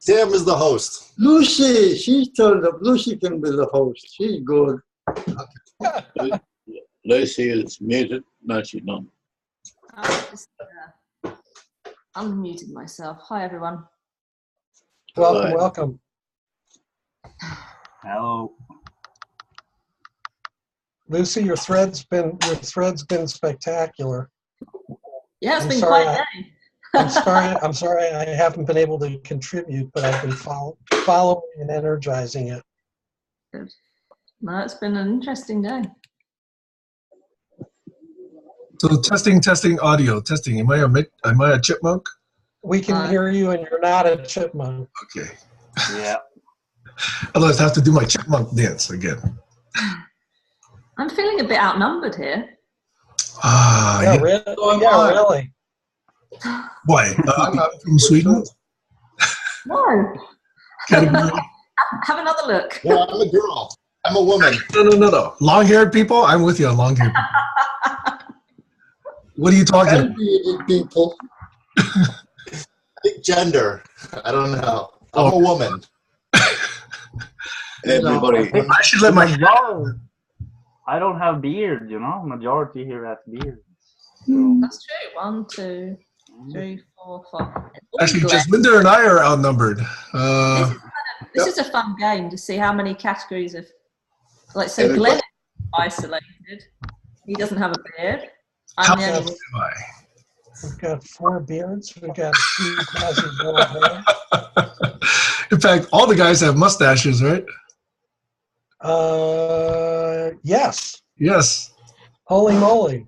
Sam is the host. Lucy, she turned up. Lucy can be the host. She's good. Lucy is muted. No, she's not. I just unmuted myself. Hi, everyone. Welcome, Hi. welcome. Hello. Lucy, your thread's been spectacular. Yeah, it's I'm been sorry, quite a day. I'm sorry I haven't been able to contribute, but I've been following and energizing it. Good. No, it's been an interesting day. So testing audio, testing. Am I a chipmunk? We can hear you and you're not a chipmunk. Okay. Yeah. Otherwise I have to do my chipmunk dance again. I'm feeling a bit outnumbered here. Yeah, really? Yeah, really. Why? I'm from Sweden. No. Category. Have another look. Yeah, I'm a girl. I'm a woman. No. Long-haired people? I'm with you on long-haired people. What are you talking about? Bearded people. I think gender. I don't know. I'm a woman. Everybody. I should let my... I don't have beard, you know. Majority here has beard. That's true. 1, 2, 3, 4, 5. Actually, Jasminder and I are outnumbered. This is a fun game to see how many categories of... Like, so Glenn is isolated. He doesn't have a beard. How I'm the only one. am I? We've got 4 beards. We've got 2 quasi-bald hair. In fact, all the guys have mustaches, right? Yes. Yes. Holy moly.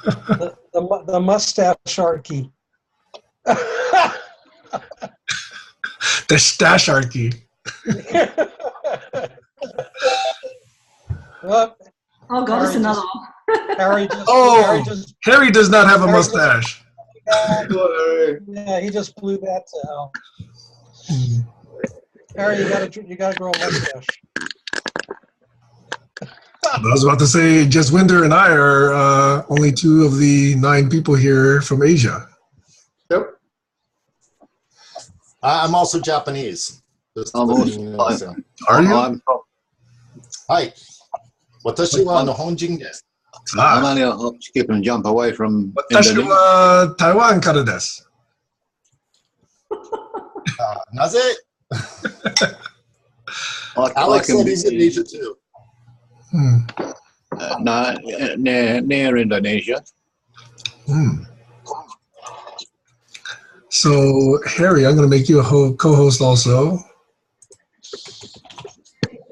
the mustache-archy. The stasharchy. Well, Oh, God, it's another one. Harry does not have a mustache. Yeah, he just blew that to hell. Harry, you gotta grow a mustache. I was about to say, Jaswinder and I are only 2 of the 9 people here from Asia. Yep. I'm also Japanese. I'm also, Are you? I'm from, Hi. Watashi wa Nihonjin desu. I'm only a hop, skip, and jump away from Watashi Indonesia. wa Taiwan kara desu. Naze? Alex said he's in Asia too. No, near Indonesia. So, Harry, I'm going to make you a co-host also.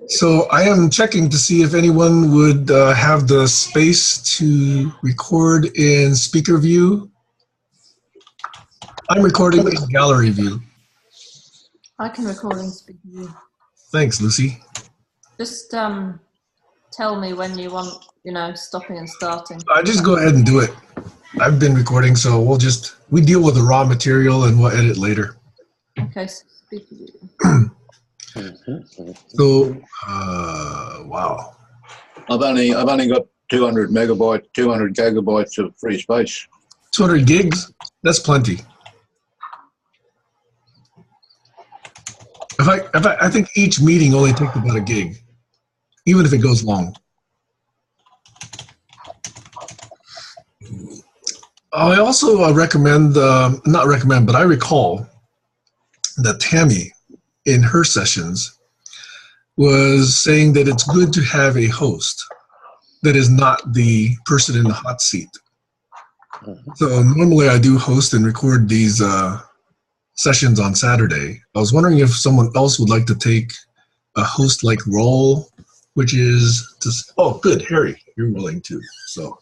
So I am checking to see if anyone would have the space to record in speaker view. I'm recording in gallery view. I can record and speak to you. Thanks, Lucy. Just tell me when you want, stopping and starting. Just go ahead and do it. I've been recording, so we deal with the raw material and we'll edit later. Okay, so speak to you. So, wow. I've only got 200 megabytes, 200 gigabytes of free space. 200 gigs? That's plenty. I think each meeting only takes about a gig, even if it goes long. I also recommend, not recommend, but I recall that Tammy, in her sessions, was saying that it's good to have a host that is not the person in the hot seat. So normally I do host and record these sessions on Saturday. I was wondering if someone else would like to take a host-like role, which is oh, good, Harry, you're willing to. So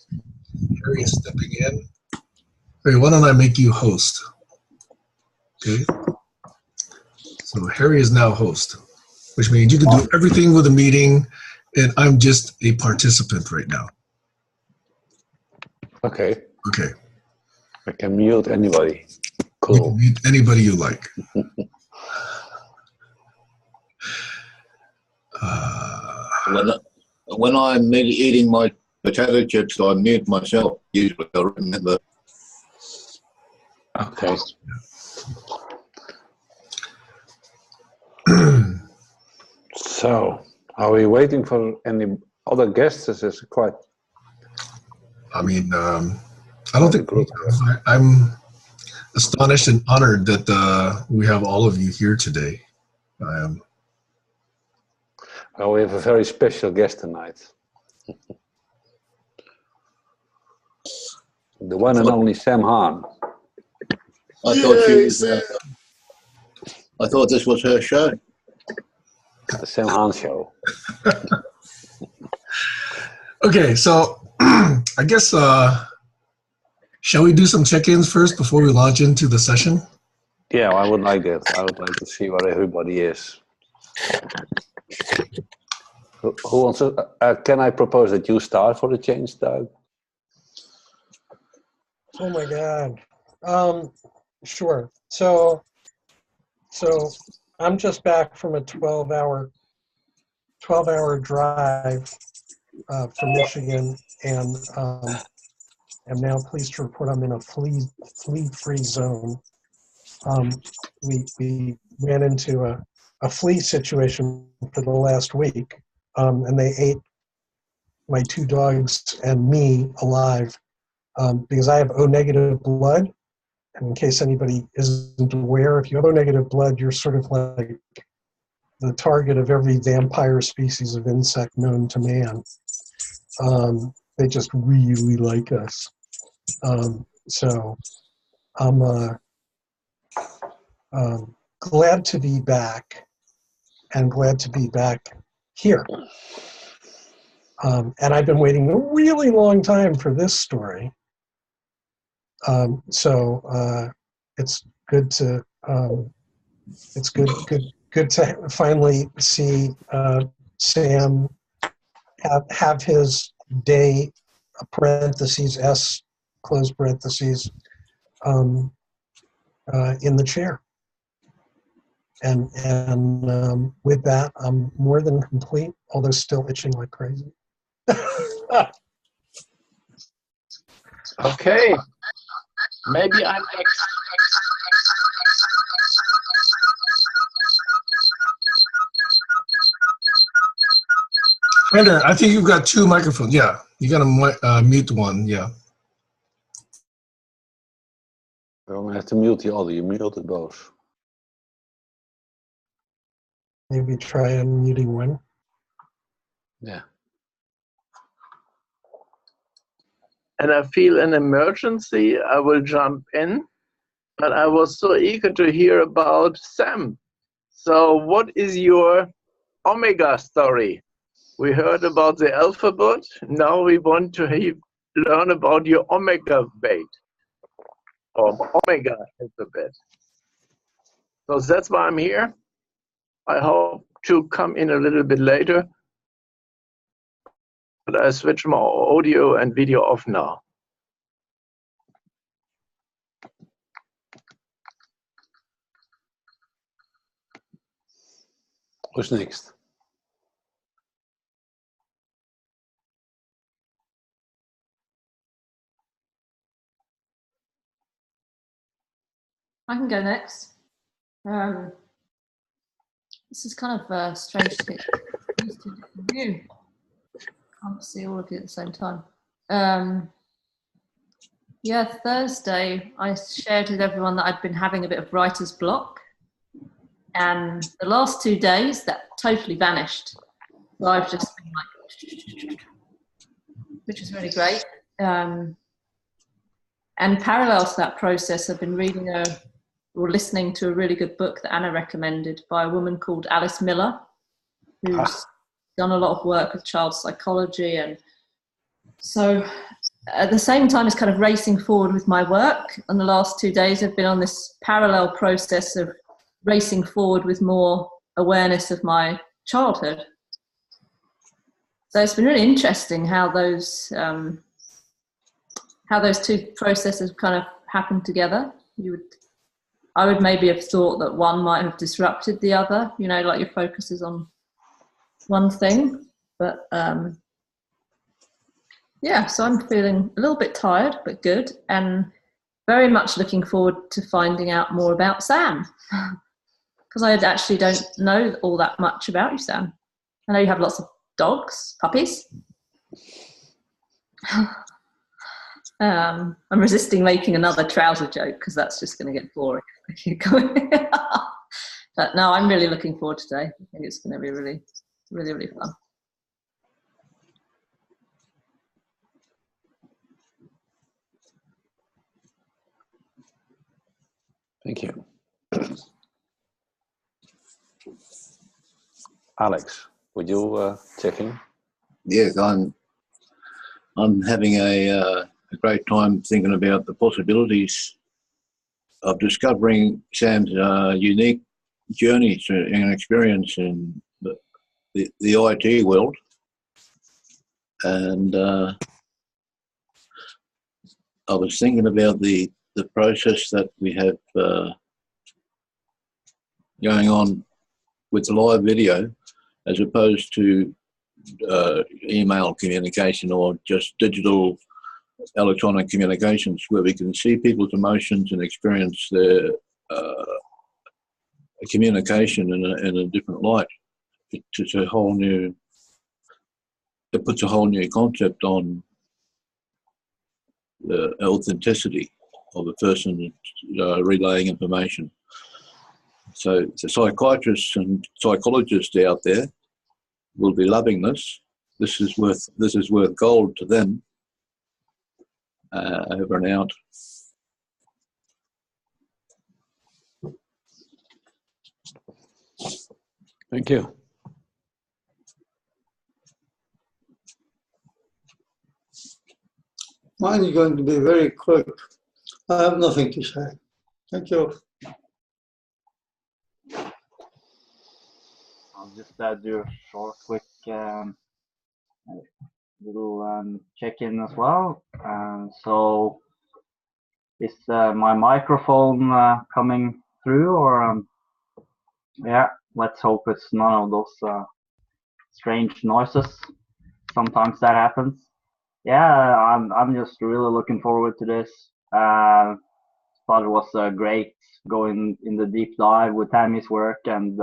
Harry is stepping in. Harry, why don't I make you host? Okay. So Harry is now host, which means you can do everything with a meeting, and I'm just a participant right now. Okay. Okay. I can mute anybody. Cool. You can mute anybody you like. When I'm eating my potato chips, I mute myself. Usually, I remember. Okay. So, are we waiting for any other guests? This is quite I mean, I don't think group. I'm astonished and honored that we have all of you here today. I am. Well, we have a very special guest tonight. The one and only Sam Hahn. I thought she was, I thought this was her show. The Sam Hahn Show. Okay, so I guess shall we do some check-ins first before we launch into the session? Yeah, I would like that. I would like to see where everybody is. Who wants to, can I propose that you start for the change, Doug? Oh my God. Sure. So I'm just back from a 12-hour drive from Michigan, and am now pleased to report I'm in a flea-free zone. We ran into a flea situation for the last week, and they ate my 2 dogs and me alive because I have O-negative blood. And in case anybody isn't aware, if you have O-negative blood, you're sort of like the target of every vampire species of insect known to man. They just really like us. So I'm glad to be back, and glad to be back here. And I've been waiting a really long time for this story. So it's good to good to finally see Sam have his day parentheses S close parentheses in the chair. And with that, I'm more than complete, although still itching like crazy. Okay. Maybe I'm next. Brenda, I think you've got 2 microphones. Yeah, you got to mute one. Yeah. Well, we have to mute the other. You muted both. Maybe try unmuting one. Yeah. And I feel an emergency. I will jump in. But I was so eager to hear about Sam. So what is your omega story? We heard about the alphabet. Now we want to learn about your omega weight or omega alphabet. So that's why I'm here. I hope to come in a little bit later. But I switch my audio and video off now. Who's next? I can go next. This is kind of strange to get used to a different view. Can't see all of you at the same time. Yeah, Thursday I shared with everyone that I'd been having a bit of writer's block, and the last 2 days that totally vanished. So I've just been like, which is really great. And parallel to that process, I've been reading or listening to a really good book that Anna recommended by a woman called Alice Miller, who's done a lot of work with child psychology. And so at the same time as kind of racing forward with my work, and the last 2 days I've been on this parallel process of racing forward with more awareness of my childhood. So it's been really interesting how those 2 processes kind of happened together. I would maybe have thought that one might have disrupted the other, you know, like your focus is on one thing. But yeah, so I'm feeling a little bit tired, but good, and very much looking forward to finding out more about Sam, because I actually don't know all that much about you, Sam. I know you have lots of dogs, puppies. I'm resisting making another trouser joke because that's just going to get boring. But no, I'm really looking forward to today. I think it's going to be really, really, really fun. Thank you. Alex, would you check in? Yes, I'm having a great time thinking about the possibilities of discovering Sam's unique journey and experience in the IT world. And I was thinking about the process that we have going on with live video as opposed to email communication or just digital electronic communications, where we can see people's emotions and experience their communication in a different light. It puts a whole new concept on the authenticity of a person relaying information. So the psychiatrists and psychologists out there will be loving this. This is worth gold to them. Over and out. Thank you. Mine is going to be very quick. I have nothing to say. Thank you. I'll just do a short, quick little check-in as well. So, is my microphone coming through, or yeah? Let's hope it's none of those strange noises. Sometimes that happens. Yeah, I'm just really looking forward to this. Thought it was great going in the deep dive with Tammy's work, and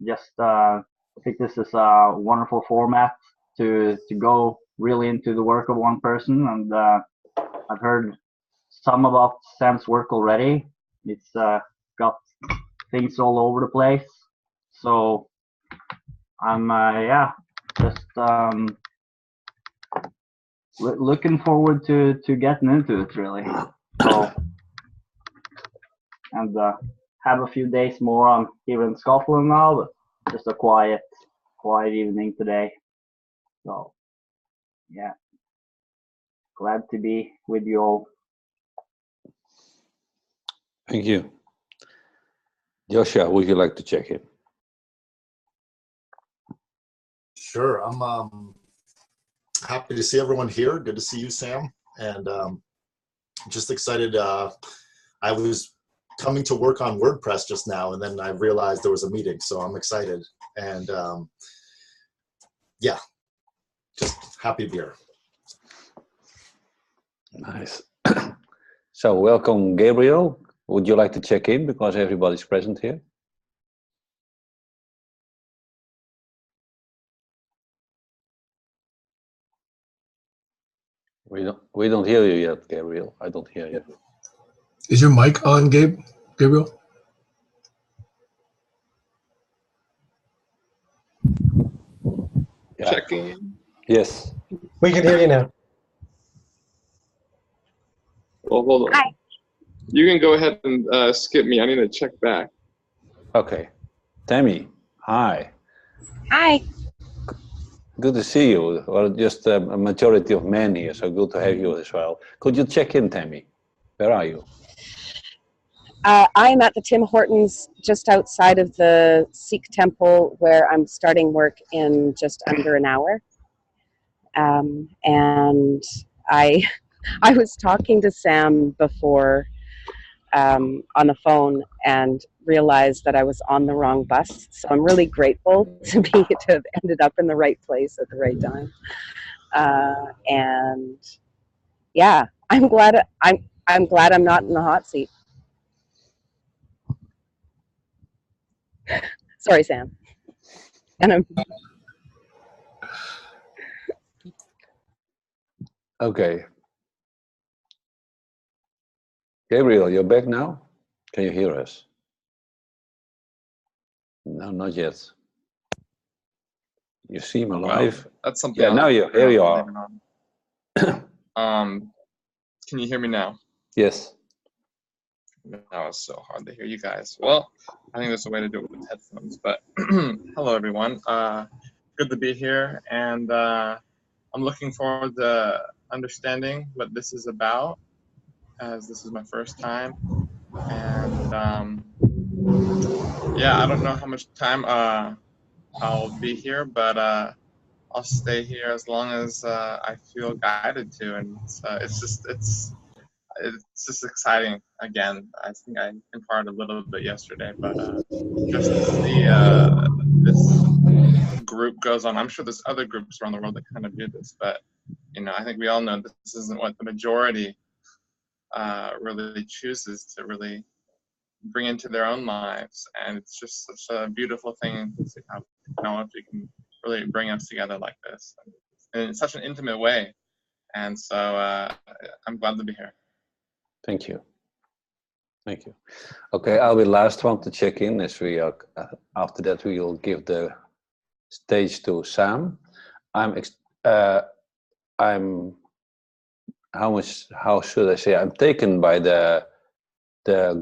just I think this is a wonderful format to go really into the work of one person. And I've heard some about Sam's work already. It's got things all over the place. So I'm just looking forward to getting into it, really. So, and have a few days more. I'm here in Scotland now, but just a quiet evening today. So yeah, glad to be with you all. Thank you. Joshua, would you like to check in? Sure. I'm happy to see everyone here. Good to see you, Sam. And just excited. I was coming to work on WordPress just now, and then I realized there was a meeting, so I'm excited. And yeah, just happy to be here. Nice. So welcome, Gabriel. Would you like to check in because everybody's present here? We don't hear you yet, Gabriel. I don't hear you. Is your mic on, Gabriel? Yeah. Checking. Yes. We can hear you now. Well, hold on. Hi. You can go ahead and skip me. I need to check back. Okay. Tammy, hi. Hi. Good to see you. Well, just a majority of men here, so good to have you as well. Could you check in, Tammy? Where are you? I'm at the Tim Hortons just outside of the Sikh temple where I'm starting work in just under an hour. And I was talking to Sam before on the phone and realized that I was on the wrong bus. So I'm really grateful to have ended up in the right place at the right time. And yeah, I'm glad I'm not in the hot seat. Sorry, Sam. And Okay. Gabriel, you're back now? Can you hear us? No, not yet. You seem alive. Well, that's something. Yeah, now here you are. Can you hear me now? Yes. Now it's so hard to hear you guys. Well, I think there's a way to do it with headphones. But hello, everyone. Good to be here, and I'm looking forward to understanding what this is about, as this is my first time. And yeah, I don't know how much time I'll be here, but I'll stay here as long as I feel guided to, and it's just exciting. Again, I think I imparted a little bit yesterday, but just to see this group goes on. I'm sure there's other groups around the world that kind of do this, but I think we all know this isn't what the majority really chooses to really bring into their own lives, and it's just such a beautiful thing to see how technology can really bring us together like this, and in such an intimate way. And so I'm glad to be here. Thank you. Thank you. Okay, I'll be last one to check in, as we are. After that, we will give the stage to Sam. How should I say? I'm taken by the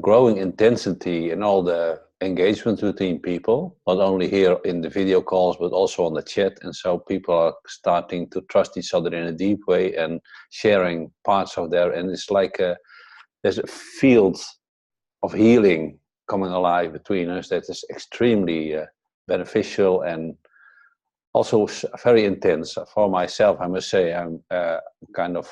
growing intensity and all the engagement between people, not only here in the video calls, but also on the chat. And so people are starting to trust each other in a deep way and sharing parts of their, and it's like there's a field of healing coming alive between us that is extremely beneficial and also very intense. For myself, I must say, I'm kind of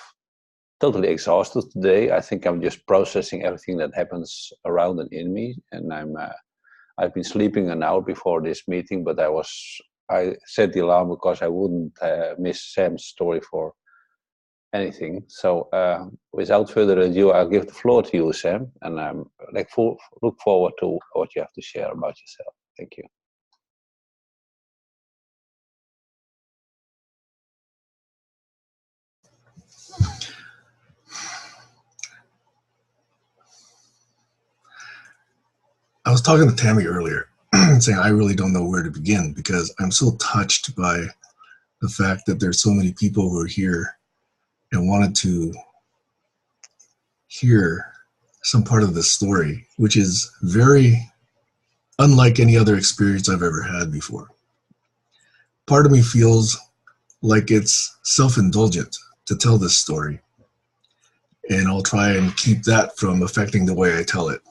totally exhausted today. I think I'm just processing everything that happens around and in me, and I've been sleeping an hour before this meeting, but I set the alarm because I wouldn't miss Sam's story for anything. So without further ado, I'll give the floor to you, Sam, and I'm look forward to what you have to share about yourself. Thank you. I was talking to Tammy earlier, saying I really don't know where to begin because I'm so touched by the fact that there's so many people who are here and wanted to hear some part of this story, which is very unlike any other experience I've ever had before. Part of me feels like it's self-indulgent to tell this story, and I'll try and keep that from affecting the way I tell it.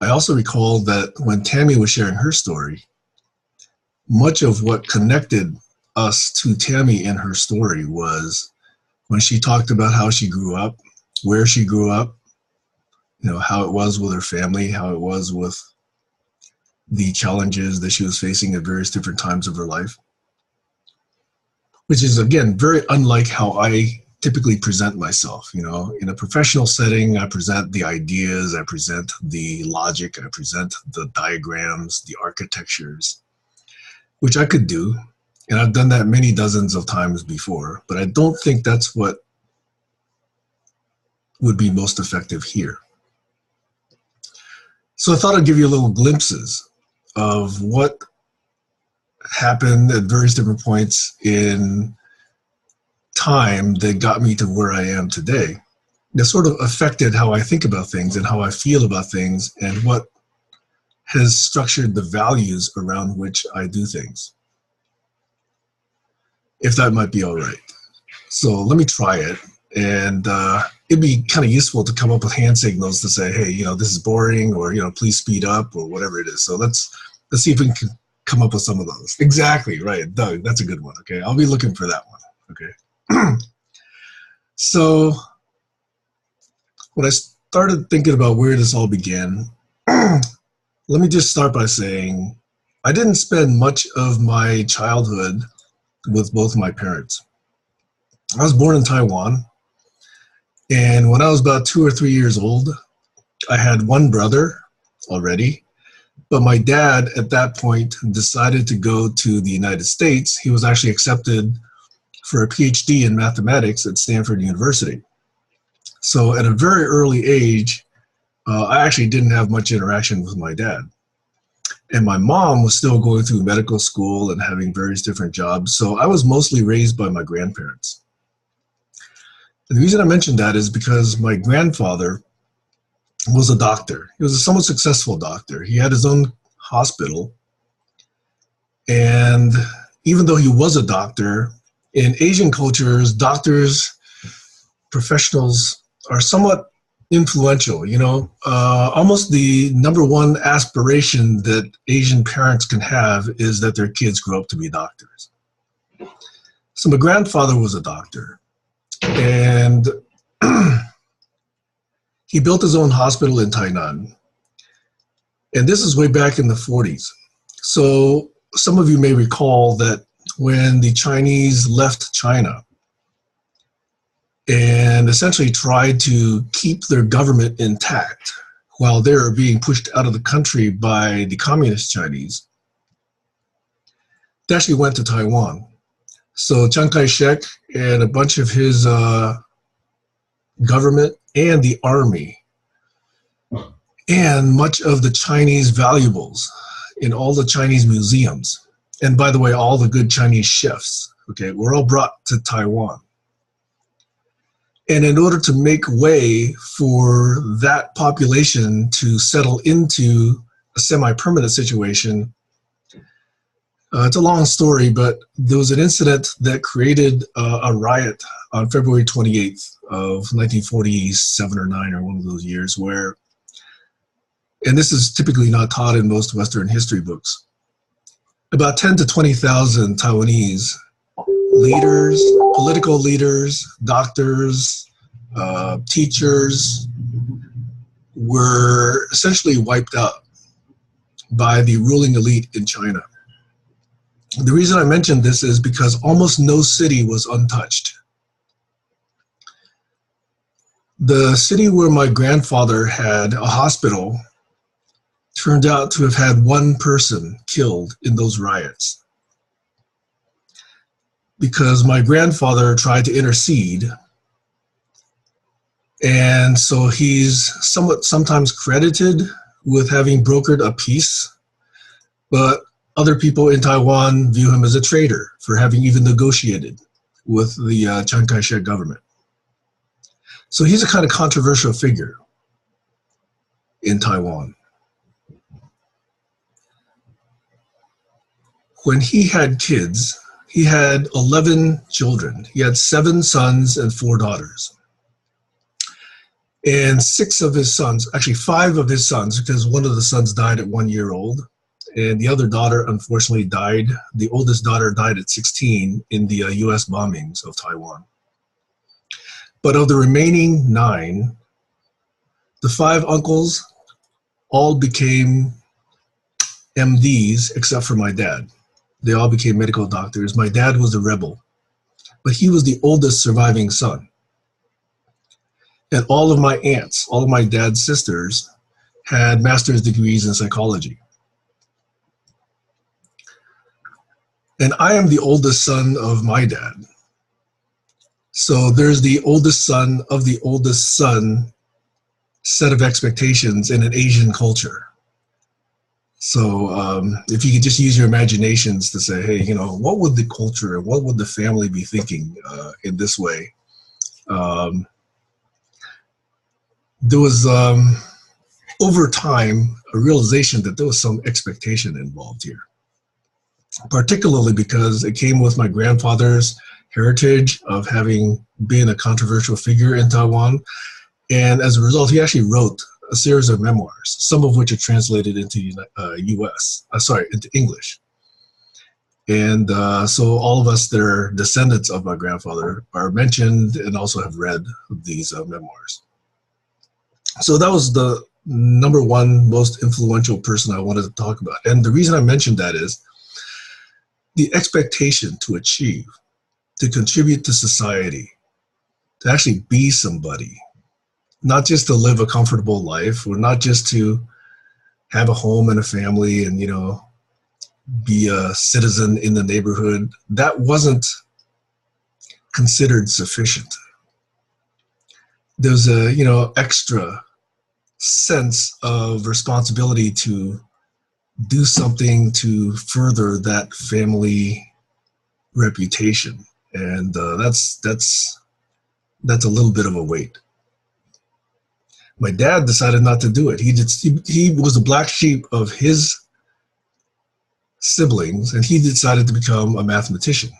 I also recall that when Tammy was sharing her story, much of what connected us to Tammy in her story was when she talked about how she grew up, where she grew up, how it was with her family, how it was with the challenges that she was facing at various different times of her life, which is, again, very unlike how I typically present myself. In a professional setting, I present the ideas, I present the logic, I present the diagrams, the architectures, which I could do, and I've done that many dozens of times before, but I don't think that's what would be most effective here. So I thought I'd give you a little glimpses of what happened at various different points in time that got me to where I am today. That sort of affected how I think about things and how I feel about things and what has structured the values around which I do things. If that might be all right. So let me try it. And it'd be kind of useful to come up with hand signals to say, hey, this is boring, or, please speed up, or whatever it is. So let's see if we can come up with some of those. Exactly, right, Doug, that's a good one, okay? I'll be looking for that one, okay? So when I started thinking about where this all began, let me just start by saying I didn't spend much of my childhood with both my parents. I was born in Taiwan, and when I was about 2 or 3 years old, I had one brother already, but my dad at that point decided to go to the United States. He was actually accepted for a PhD in mathematics at Stanford University. So at a very early age, I actually didn't have much interaction with my dad. And my mom was still going through medical school and having various different jobs. So I was mostly raised by my grandparents. And the reason I mention that is because my grandfather was a doctor. He was a somewhat successful doctor. He had his own hospital. And even though he was a doctor, in Asian cultures, doctors, professionals are somewhat influential, you know, almost the number one aspiration that Asian parents can have is that their kids grow up to be doctors. So my grandfather was a doctor, and he built his own hospital in Tainan. And this is way back in the 40s. So some of you may recall that when the Chinese left China and essentially tried to keep their government intact while they were being pushed out of the country by the communist Chinese, they actually went to Taiwan. So Chiang Kai-shek and a bunch of his government and the army and much of the Chinese valuables in all the Chinese museums, and by the way, all the good Chinese chefs, okay, were all brought to Taiwan. And in order to make way for that population to settle into a semi-permanent situation, it's a long story, but there was an incident that created a riot on February 28th of 1947 or 9 or one of those years where, and this is typically not taught in most Western history books, about 10 to 20,000 Taiwanese leaders, political leaders, doctors, teachers were essentially wiped out by the ruling elite in China. The reason I mention this is because almost no city was untouched. The city where my grandfather had a hospital turned out to have had one person killed in those riots, because my grandfather tried to intercede, and so he's sometimes credited with having brokered a peace, but other people in Taiwan view him as a traitor for having even negotiated with the Chiang Kai-shek government. So he's a kind of controversial figure in Taiwan. When he had kids, he had 11 children. He had 7 sons and 4 daughters. And 6 of his sons, actually 5 of his sons, because one of the sons died at 1 year old, and the other daughter unfortunately died. The oldest daughter died at 16 in the US bombings of Taiwan. But of the remaining 9, the 5 uncles all became MDs except for my dad. They all became medical doctors. My dad was a rebel, but he was the oldest surviving son. And all of my aunts, all of my dad's sisters, had master's degrees in psychology. And I am the oldest son of my dad. So there's the oldest son of the oldest son set of expectations in an Asian culture. So if you could just use your imaginations to say, hey, you know, what would the culture and what would the family be thinking in this way? There was, over time, a realization that there was some expectation involved here, particularly because it came with my grandfather's heritage of having been a controversial figure in Taiwan. And as a result, he actually wrote a series of memoirs, some of which are translated into into English. And so all of us that are descendants of my grandfather are mentioned and also have read these memoirs. So that was the number one most influential person I wanted to talk about. And the reason I mentioned that is the expectation to achieve, to contribute to society, to actually be somebody, not just to live a comfortable life, or not just to have a home and a family and, you know, be a citizen in the neighborhood. That wasn't considered sufficient. There's a, you know, extra sense of responsibility to do something to further that family reputation, and that's a little bit of a weight. My dad decided not to do it. He was the black sheep of his siblings, and he decided to become a mathematician.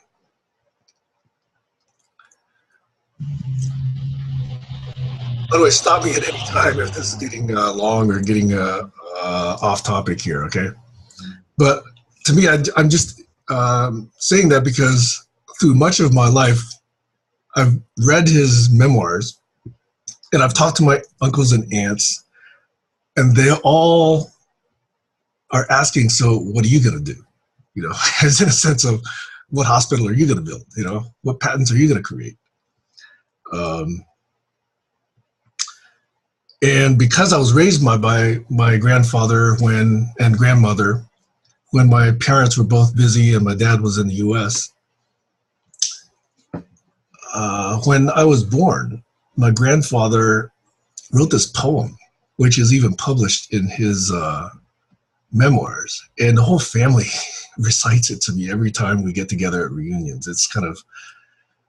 By the way, stop me at any time if this is getting long or getting off topic here, okay? But to me, I'm just saying that because through much of my life, I've read his memoirs, and I've talked to my uncles and aunts, and they all are asking, so what are you going to do? You know, as in a sense of, what hospital are you going to build? You know, what patents are you going to create? And because I was raised by my grandfather and grandmother, when my parents were both busy and my dad was in the US, when I was born, my grandfather wrote this poem, which is even published in his memoirs, and the whole family recites it to me every time we get together at reunions. It's kind of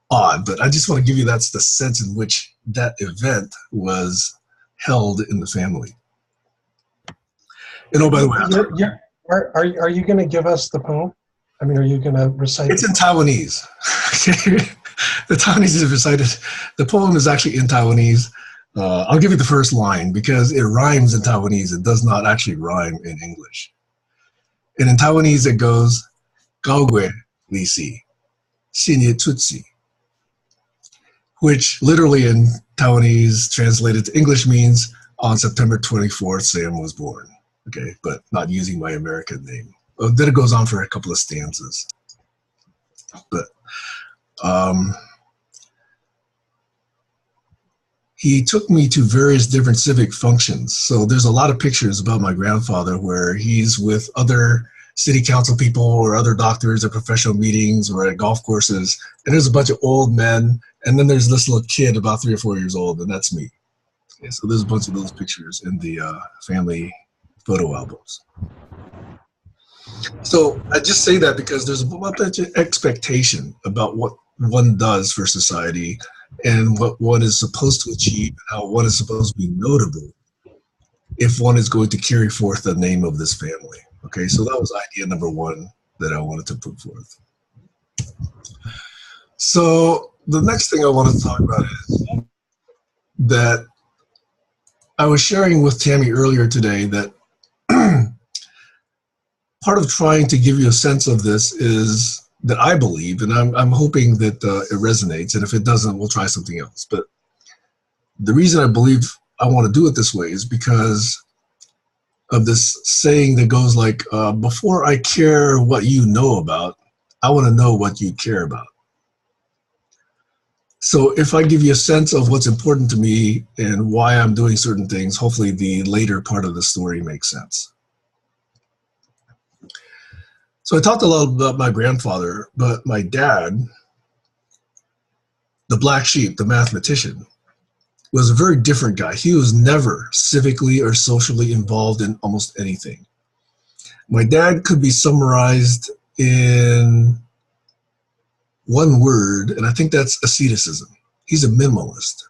odd, but I just want to give you that's the sense in which that event was held in the family. And oh, by the way, are you going to give us the poem? I mean, are you going to recite? It's in Taiwanese. The Taiwanese is recited. The poem is actually in Taiwanese. I'll give you the first line because it rhymes in Taiwanese. It does not actually rhyme in English. And in Taiwanese it goes, Gaogui Li Si, Xinye Tutsi, which literally in Taiwanese translated to English means on September 24th, Sam was born. Okay, but not using my American name. Then it goes on for a couple of stanzas. But he took me to various different civic functions. So there's a lot of pictures about my grandfather where he's with other city council people or other doctors at professional meetings or at golf courses. And there's a bunch of old men. And then there's this little kid about 3 or 4 years old, and that's me. Okay, so there's a bunch of those pictures in the family photo albums. So I just say that because there's a bunch of expectation about what one does for society and what one is supposed to achieve, and how one is supposed to be notable if one is going to carry forth the name of this family. Okay, so that was idea number one that I wanted to put forth. So the next thing I wanted to talk about is that I was sharing with Tammy earlier today that part of trying to give you a sense of this is that I believe, and I'm hoping that it resonates, and if it doesn't, we'll try something else. But the reason I believe I want to do it this way is because of this saying that goes like, before I care what you know about, I want to know what you care about. So if I give you a sense of what's important to me and why I'm doing certain things, hopefully the later part of the story makes sense. So I talked a lot about my grandfather, but my dad, the black sheep, the mathematician, was a very different guy. He was never civically or socially involved in almost anything. My dad could be summarized in one word, and I think that's asceticism. He's a minimalist.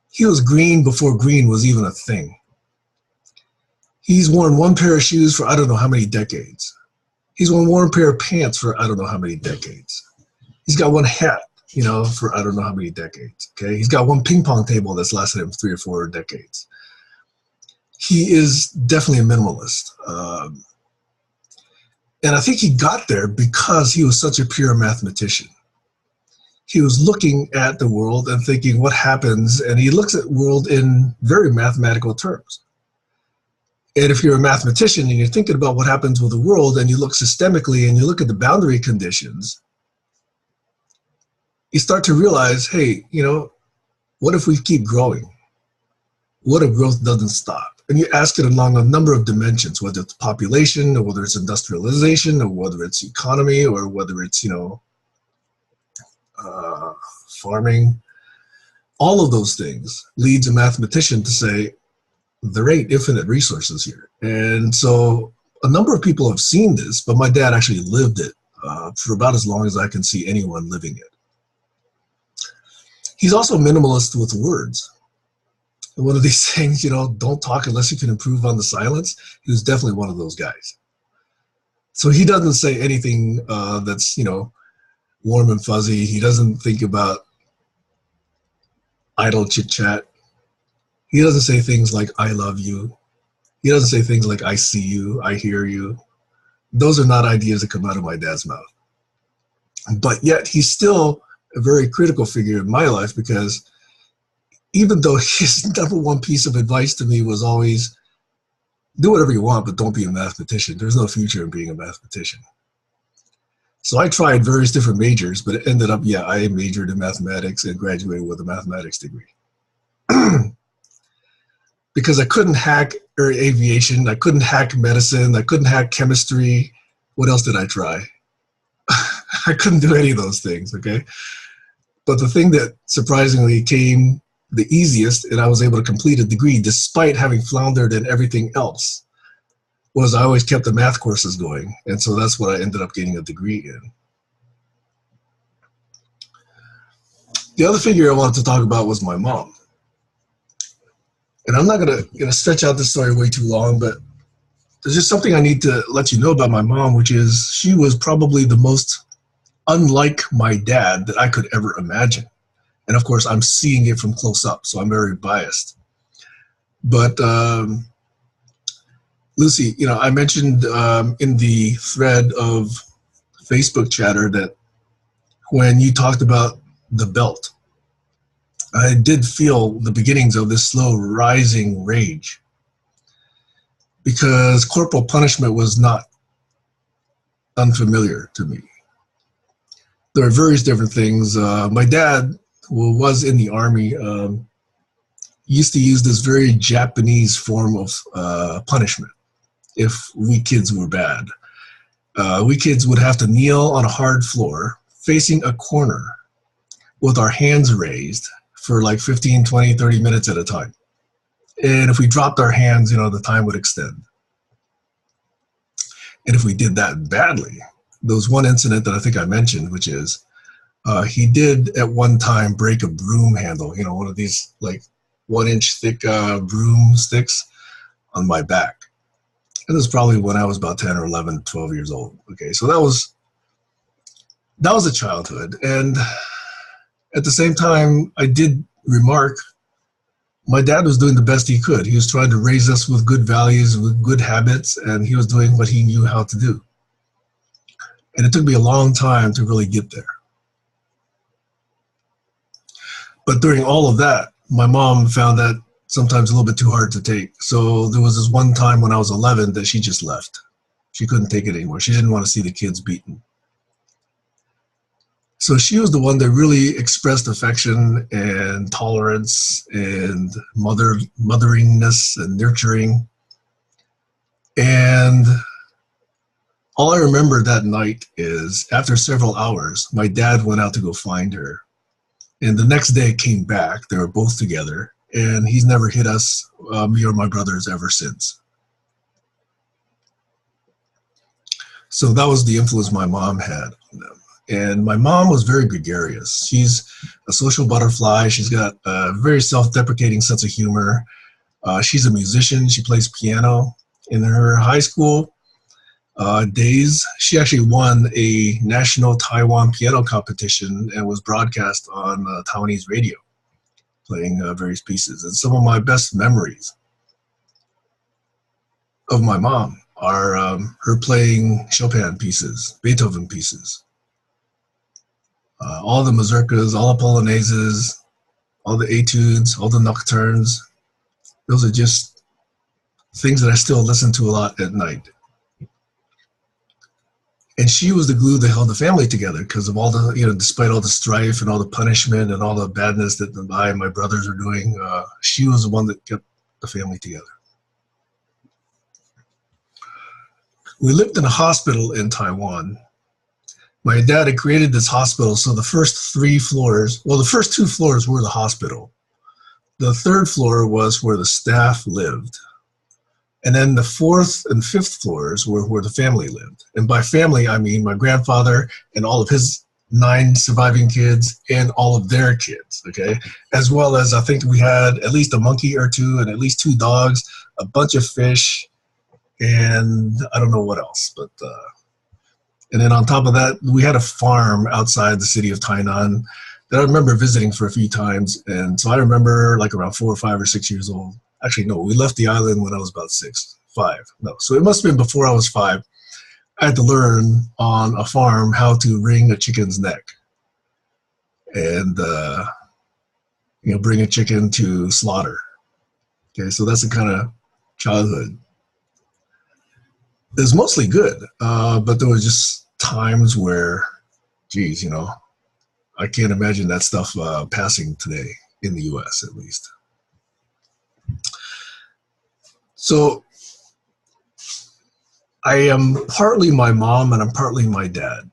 He was green before green was even a thing. He's worn one pair of shoes for I don't know how many decades. He's worn one pair of pants for I don't know how many decades. He's got one hat, you know, for I don't know how many decades, okay? He's got one ping pong table that's lasted him 3 or 4 decades. He is definitely a minimalist. And I think he got there because he was such a pure mathematician. He was looking at the world and thinking what happens, and he looks at the world in very mathematical terms. And if you're a mathematician and you're thinking about what happens with the world and you look systemically and you look at the boundary conditions, you start to realize, hey, you know, what if we keep growing? What if growth doesn't stop? And you ask it along a number of dimensions, whether it's population or whether it's industrialization or whether it's economy or whether it's, you know, farming, all of those things leads a mathematician to say, there ain't infinite resources here. And so a number of people have seen this, but my dad actually lived it for about as long as I can see anyone living it. He's also a minimalist with words. One of these things, don't talk unless you can improve on the silence. He was definitely one of those guys. So he doesn't say anything that's, warm and fuzzy. He doesn't think about idle chit chat. He doesn't say things like, I love you. He doesn't say things like, I see you, I hear you. Those are not ideas that come out of my dad's mouth. But yet he's still a very critical figure in my life, because even though his number one piece of advice to me was always, do whatever you want, but don't be a mathematician. There's no future in being a mathematician. So I tried various different majors, but it ended up, I majored in mathematics and graduated with a mathematics degree. Because I couldn't hack aviation, I couldn't hack medicine, I couldn't hack chemistry. What else did I try? I couldn't do any of those things, okay? But the thing that surprisingly came the easiest, and I was able to complete a degree despite having floundered in everything else, was I always kept the math courses going. And so that's what I ended up getting a degree in. The other figure I wanted to talk about was my mom. And I'm not gonna stretch out this story way too long, but there's just something I need to let you know about my mom, which is she was probably the most unlike my dad that I could ever imagine. And of course, I'm seeing it from close up, so I'm very biased. But Lucy, I mentioned in the thread of Facebook chatter that when you talked about the belt, I did feel the beginnings of this slow rising rage, because corporal punishment was not unfamiliar to me. There are various different things. My dad, who was in the Army, used to use this very Japanese form of punishment if we kids were bad. We kids would have to kneel on a hard floor facing a corner with our hands raised for like 15, 20, 30 minutes at a time. And if we dropped our hands, the time would extend. And if we did that badly, there was one incident that I think I mentioned, which is he did at one time break a broom handle, one of these like 1-inch thick broom sticks on my back. And this was probably when I was about 10 or 11, 12 years old. Okay, so that was a childhood. And at the same time, I did remark my dad was doing the best he could. He was trying to raise us with good values, with good habits, and he was doing what he knew how to do. And it took me a long time to really get there. But during all of that, my mom found that sometimes a little bit too hard to take. So there was this one time when I was 11 that she just left. She couldn't take it anymore. She didn't want to see the kids beaten. So she was the one that really expressed affection and tolerance and motheringness and nurturing. And all I remember that night is after several hours, my dad went out to go find her. And the next day came back, they were both together, and he's never hit us, me or my brothers, ever since. So that was the influence my mom had on them. And my mom was very gregarious. She's a social butterfly. She's got a very self-deprecating sense of humor. She's a musician. She plays piano. In her high school days, she actually won a national Taiwan piano competition and was broadcast on Taiwanese radio, playing various pieces. And some of my best memories of my mom are her playing Chopin pieces, Beethoven pieces. All the mazurkas, all the polonaises, all the etudes, all the nocturnes. Those are just things that I still listen to a lot at night. And she was the glue that held the family together because of all the, despite all the strife and all the punishment and all the badness that I and my brothers were doing, she was the one that kept the family together. We lived in a hospital in Taiwan, my dad had created this hospital. So the first 3 floors, well, the first 2 floors were the hospital. The 3rd floor was where the staff lived. And then the 4th and 5th floors were where the family lived. And by family, I mean my grandfather and all of his 9 surviving kids and all of their kids, okay? As well as I think we had at least a monkey or 2 and at least 2 dogs, a bunch of fish, and I don't know what else. But and then on top of that, we had a farm outside the city of Tainan that I remember visiting for a few times. And so I remember like around 4 or 5 or 6 years old. Actually, no, we left the island when I was about 5. No, so it must have been before I was 5. I had to learn on a farm how to wring a chicken's neck and, bring a chicken to slaughter. Okay, so that's the kind of childhood. It was mostly good, but there was just times where, geez, I can't imagine that stuff passing today in the U.S. at least. So I am partly my mom and I'm partly my dad.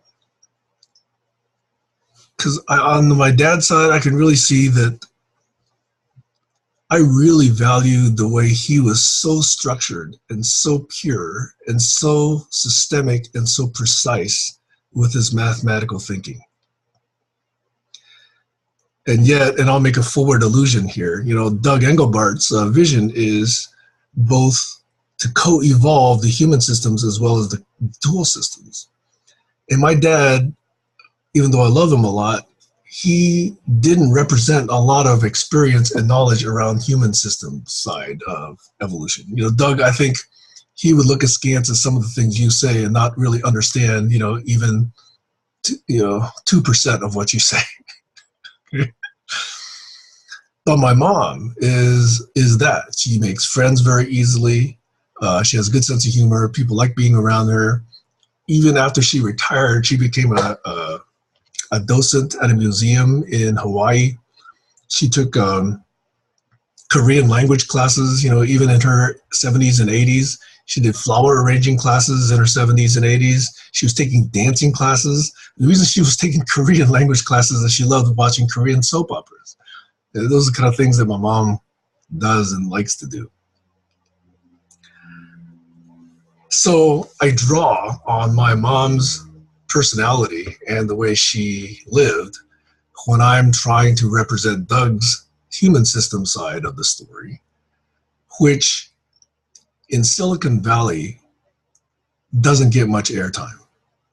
Because on my dad's side, I can really see that I really valued the way he was so structured and so pure and so systemic and so precise with his mathematical thinking. And yet, and I'll make a forward allusion here, Doug Engelbart's vision is both to co-evolve the human systems as well as the dual systems. And my dad, even though I love him a lot, he didn't represent a lot of experience and knowledge around human system side of evolution. Doug, I think he would look askance at some of the things you say and not really understand, even 2% of what you say. But my mom is that. She makes friends very easily. She has a good sense of humor. People like being around her. Even after she retired, she became a docent at a museum in Hawaii. She took Korean language classes, even in her 70s and 80s. She did flower arranging classes in her 70s and 80s. She was taking dancing classes. The reason she was taking Korean language classes is she loved watching Korean soap operas. Those are the kind of things that my mom does and likes to do. So I draw on my mom's personality and the way she lived when I'm trying to represent Doug's human system side of the story, which in Silicon Valley doesn't get much airtime.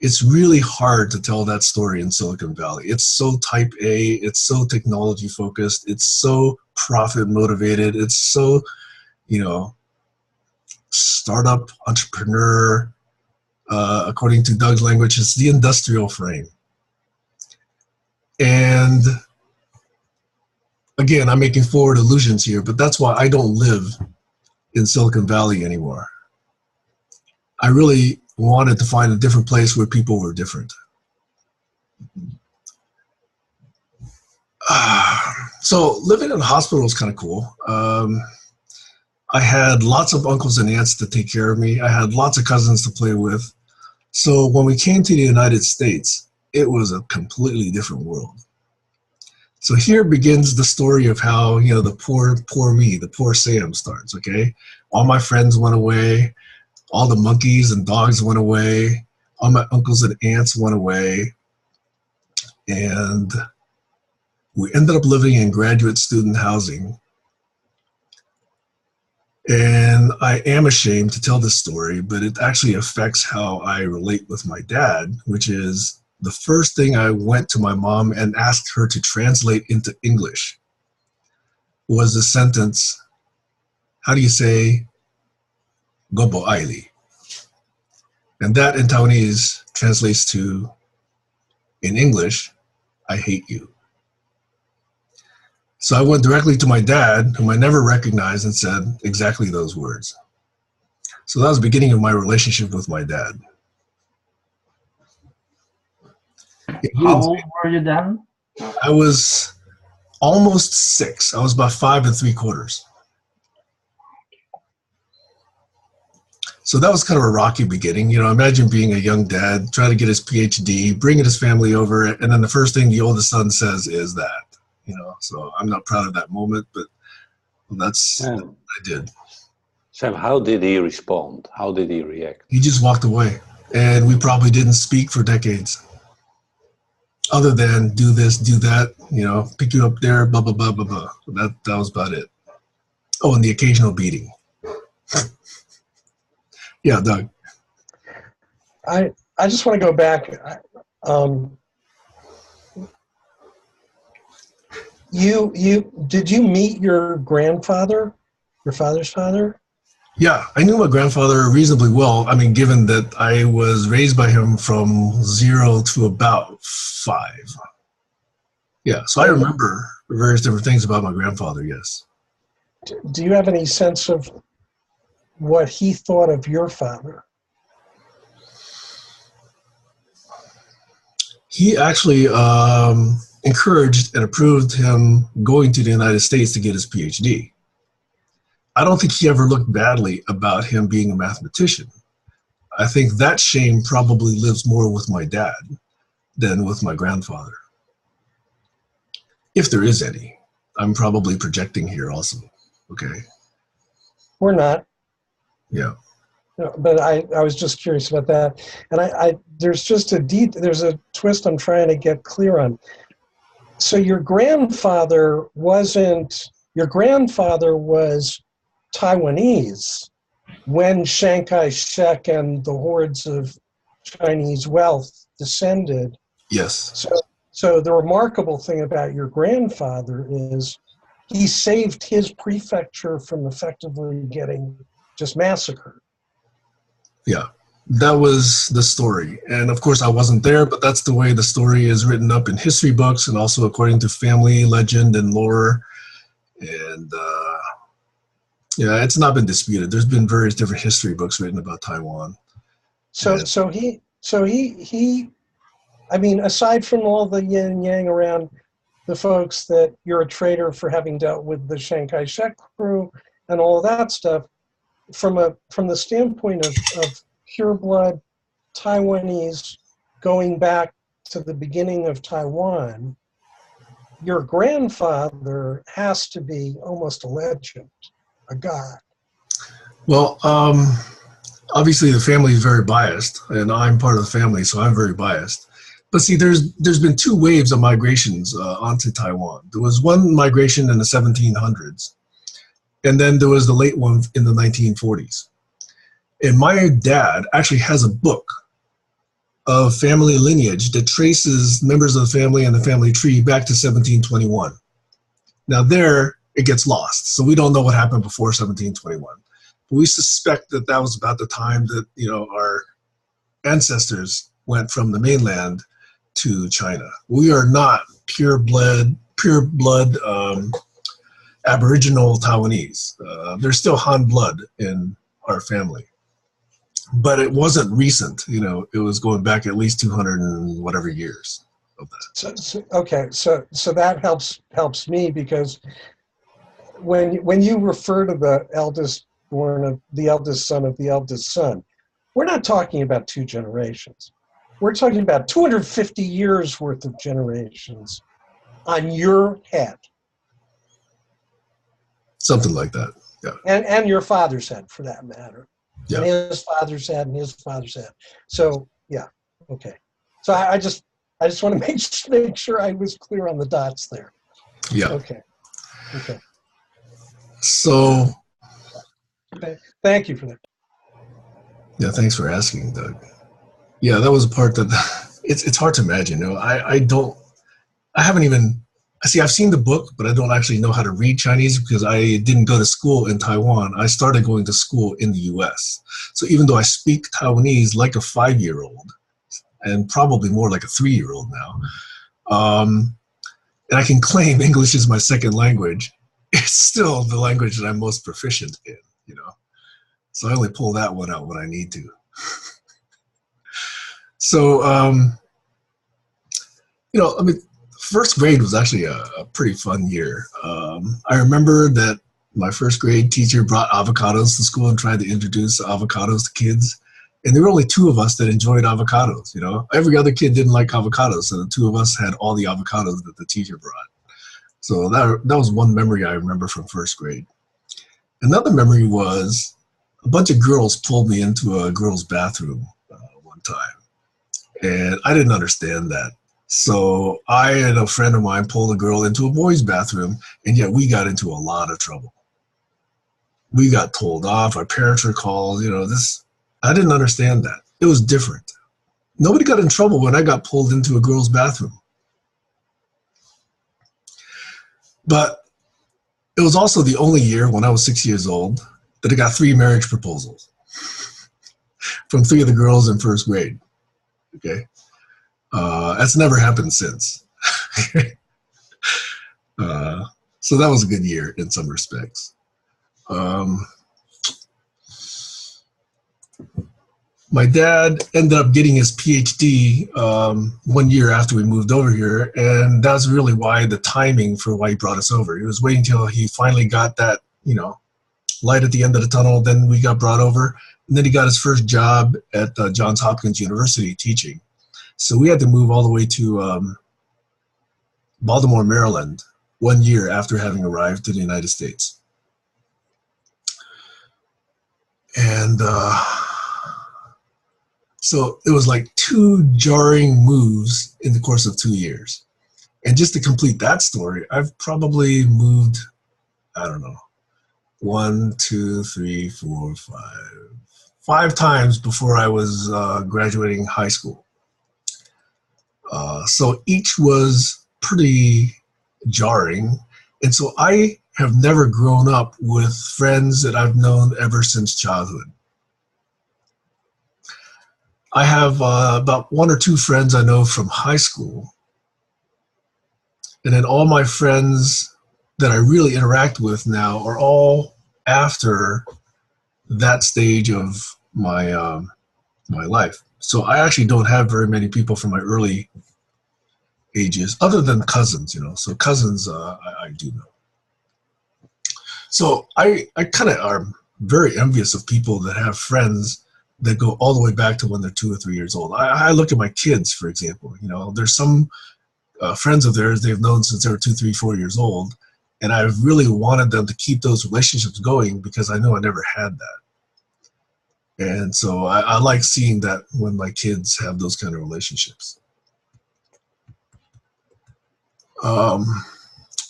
It's really hard to tell that story in Silicon Valley. It's so type A, it's so technology focused, it's so profit motivated, it's so, startup entrepreneur, according to Doug's language, it's the industrial frame. And again, I'm making forward allusions here, but that's why I don't live in Silicon Valley anymore. I really wanted to find a different place where people were different. So living in a hospital was kind of cool. I had lots of uncles and aunts to take care of me. I had lots of cousins to play with. So when we came to the United States, it was a completely different world. So here begins the story of how, the poor me, the poor Sam starts, okay? All my friends went away. All the monkeys and dogs went away. All my uncles and aunts went away. And we ended up living in graduate student housing. And I am ashamed to tell this story, but it actually affects how I relate with my dad, which is the first thing I went to my mom and asked her to translate into English was the sentence, how do you say, Gobo Aili? And that in Taiwanese translates to, in English, I hate you. So I went directly to my dad, whom I never recognized, and said exactly those words. So that was the beginning of my relationship with my dad. How old were you then? I was almost 6. I was about 5 3/4. So that was kind of a rocky beginning. You know, imagine being a young dad, trying to get his PhD, bringing his family over, and then the first thing the oldest son says is that, you know, so I'm not proud of that moment, but that's what I did. Sam, how did he respond? How did he react? He just walked away, and we probably didn't speak for decades. Other than do this, do that, you know, pick you up there, blah, blah, blah, blah, blah. That was about it. Oh, and the occasional beating. Yeah, Doug. I just want to go back. Did you meet your grandfather, your father's father? Yeah, I knew my grandfather reasonably well. I mean, given that I was raised by him from 0 to about 5. Yeah, so I remember various different things about my grandfather, yes. Do you have any sense of what he thought of your father? He actually encouraged and approved him going to the United States to get his PhD. I don't think he ever looked badly about him being a mathematician. I think that shame probably lives more with my dad than with my grandfather. If there is any. I'm probably projecting here also, okay? We're not. Yeah. No, but I was just curious about that. And there's just there's a twist I'm trying to get clear on. So your grandfather was Taiwanese when Chiang Kai-shek and the hordes of Chinese wealth descended. Yes. So the remarkable thing about your grandfather is he saved his prefecture from effectively getting just massacred. Yeah, that was the story. And of course I wasn't there, but that's the way the story is written up in history books and also according to family legend and lore. And yeah, it's not been disputed. There's been various different history books written about Taiwan. So he, I mean, aside from all the yin and yang around the folks that you're a traitor for having dealt with the Chiang Kai-shek crew and all that stuff, from the standpoint of pure blood Taiwanese going back to the beginning of Taiwan, your grandfather has to be almost a legend, a god. Well, obviously the family is very biased, and I'm part of the family, so I'm very biased. But see, there's been 2 waves of migrations onto Taiwan. There was one migration in the 1700s, and then there was the late one in the 1940s. And my dad actually has a book of family lineage that traces members of the family and the family tree back to 1721. Now there, it gets lost. So we don't know what happened before 1721. But we suspect that that was about the time that, you know, our ancestors went from the mainland to China. We are not pure blood Aboriginal Taiwanese. There's still Han blood in our family. But it wasn't recent, you know, it was going back at least 200 and whatever years of that. So that helps me, because when you refer to the eldest son of the eldest son, we're not talking about 2 generations. We're talking about 250 years worth of generations on your head. Something like that, yeah. And your father's head, for that matter. Yeah. And his father's head and his father's head. So, yeah, okay. So I just want to make sure I was clear on the dots there. Yeah. Okay. So. Thank you for that. Yeah, thanks for asking, Doug. Yeah, that was a part that it's hard to imagine. You know, I've seen the book, but I don't actually know how to read Chinese because I didn't go to school in Taiwan. I started going to school in the US. So even though I speak Taiwanese like a 5-year-old, and probably more like a 3-year-old now, and I can claim English is my second language, it's still the language that I'm most proficient in, you know. So I only pull that one out when I need to. So, you know, I mean, first grade was actually a pretty fun year. I remember that My first grade teacher brought avocados to school and tried to introduce avocados to kids. And there were only 2 of us that enjoyed avocados, you know. Every other kid didn't like avocados, so the 2 of us had all the avocados that the teacher brought. So that was one memory I remember from first grade. Another memory was a bunch of girls pulled me into a girls' bathroom one time. And I didn't understand that. So I and a friend of mine pulled a girl into a boys' bathroom, and yet we got into a lot of trouble. We got told off, our parents were called, you know, I didn't understand that. It was different. Nobody got in trouble when I got pulled into a girls' bathroom. But it was also the only year when I was 6 years old that I got 3 marriage proposals from 3 of the girls in first grade. Okay. That's never happened since. So that was a good year in some respects. My dad ended up getting his PhD 1 year after we moved over here, and that's really why the timing for why he brought us over. He was waiting till he finally got that, you know, light at the end of the tunnel. Then we got brought over, and then he got his first job at Johns Hopkins University teaching. So we had to move all the way to Baltimore, Maryland, 1 year after having arrived to the United States. And so it was like 2 jarring moves in the course of 2 years. And just to complete that story, I've probably moved, I don't know, 1, 2, 3, 4, 5 times before I was graduating high school. So each was pretty jarring. And so I have never grown up with friends that I've known ever since childhood. I have about 1 or 2 friends I know from high school. And then all my friends that I really interact with now are all after that stage of my my life. So I actually don't have very many people from my early ages, other than cousins, you know. So cousins I do know. So I kind of are very envious of people that have friends that go all the way back to when they're 2 or 3 years old. I look at my kids, for example. You know, there's some friends of theirs they've known since they were 2, 3, 4 years old, and I've really wanted them to keep those relationships going because I know I never had that. And so I like seeing that when my kids have those kind of relationships.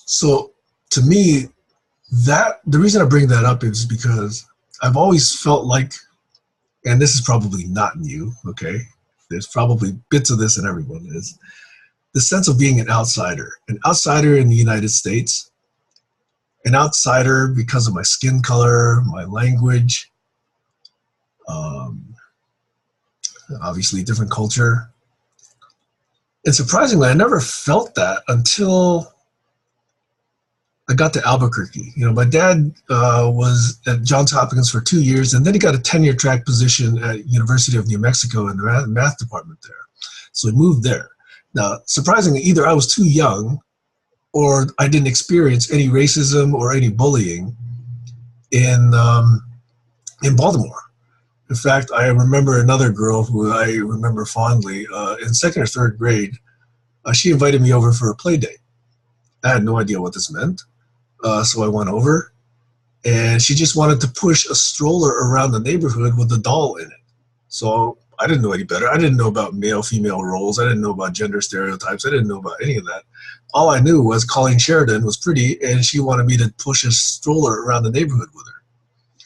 So to me, the reason I bring that up is because I've always felt like, and this is probably not new, okay? There's probably bits of this in everyone, is the sense of being an outsider in the United States, an outsider because of my skin color, my language, obviously different culture. And surprisingly, I never felt that until I got to Albuquerque. You know, my dad was at Johns Hopkins for 2 years, and then he got a tenure track position at University of New Mexico in the math department there. So he moved there. Now, surprisingly, either I was too young or I didn't experience any racism or any bullying in Baltimore. In fact, I remember another girl who I remember fondly in 2nd or 3rd grade. She invited me over for a play date. I had no idea what this meant. So I went over, and she just wanted to push a stroller around the neighborhood with a doll in it. So I didn't know any better. I didn't know about male-female roles. I didn't know about gender stereotypes. I didn't know about any of that. All I knew was Colleen Sheridan was pretty, and she wanted me to push a stroller around the neighborhood with her.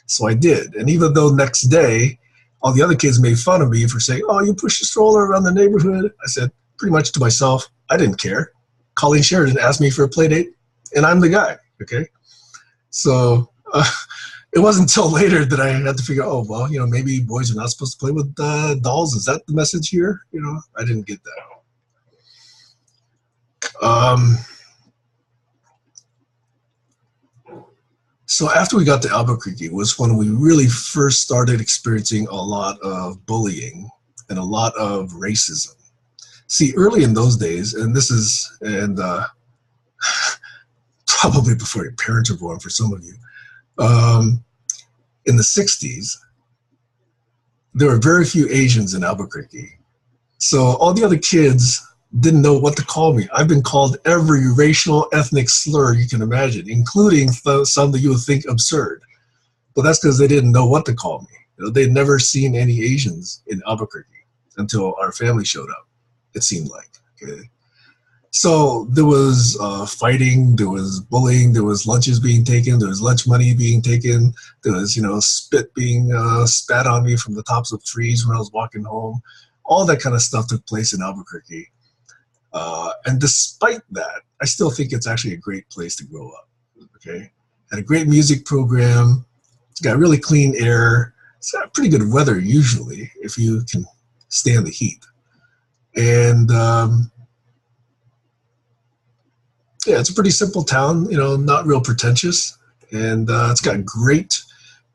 So I did. And even though next day, all the other kids made fun of me for saying, "Oh, you pushed a stroller around the neighborhood," I said pretty much to myself, I didn't care. Colleen Sheridan asked me for a play date, and I'm the guy, okay? So it wasn't until later that I had to figure, oh, well, you know, maybe boys are not supposed to play with dolls. Is that the message here? You know, I didn't get that. So after we got to Albuquerque was when we really first started experiencing a lot of bullying and a lot of racism. See, early in those days, and probably before your parents were born for some of you, In the 60s, there were very few Asians in Albuquerque. So all the other kids didn't know what to call me. I've been called every racial, ethnic slur you can imagine, including some that you would think absurd. But that's because they didn't know what to call me. You know, they'd never seen any Asians in Albuquerque until our family showed up, it seemed like. Okay? So there was fighting, there was bullying, there was lunches being taken, there was lunch money being taken, there was, spit being spat on me from the tops of trees when I was walking home. All that kind of stuff took place in Albuquerque. And despite that, I still think it's actually a great place to grow up. Okay, had a great music program. It's got really clean air. It's got pretty good weather usually if you can stand the heat. And yeah, it's a pretty simple town. Not real pretentious, and it's got great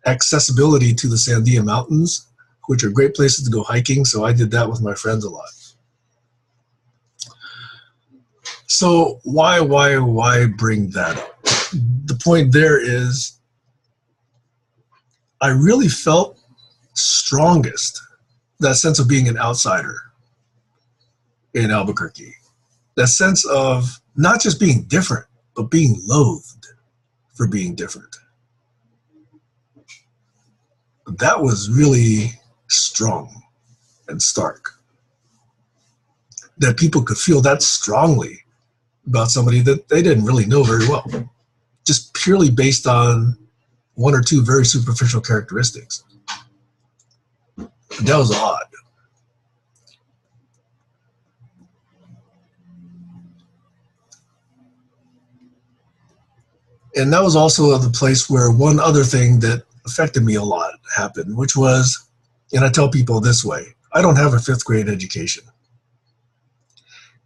accessibility to the Sandia Mountains, which are great places to go hiking. So I did that with my friends a lot. So why bring that up? The point there is I really felt strongest that sense of being an outsider in Albuquerque. That sense of not just being different, but being loathed for being different. That was really strong and stark. That people could feel that strongly about somebody that they didn't really know very well, just purely based on one or two very superficial characteristics. That was odd. And that was also the place where one other thing that affected me a lot happened, which was, and I tell people this way, I don't have a 5th grade education.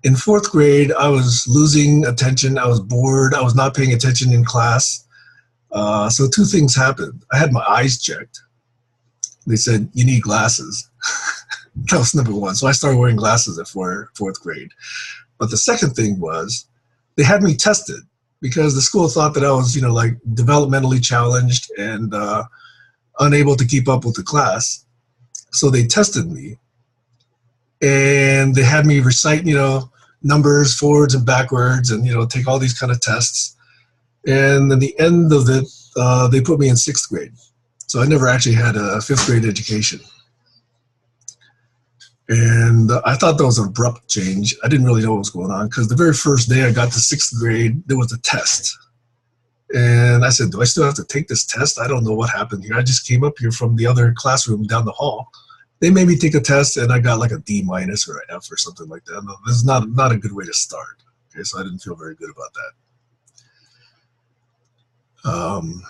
In 4th grade, I was losing attention. I was bored. I was not paying attention in class. So 2 things happened. I had my eyes checked. They said, you need glasses. That was number one. So I started wearing glasses at 4th grade. But the second thing was they had me tested because the school thought that I was, like developmentally challenged and unable to keep up with the class. So they tested me. And they had me recite, numbers forwards and backwards and, take all these kind of tests. And at the end of it, they put me in 6th grade. So I never actually had a 5th grade education. And I thought that was an abrupt change. I didn't really know what was going on because the very first day I got to 6th grade, there was a test. And I said, do I still have to take this test? I don't know what happened here. I just came up here from the other classroom down the hall. They made me take a test, and I got like a D- or an F or something like that. No, this is not a good way to start. Okay, so I didn't feel very good about that.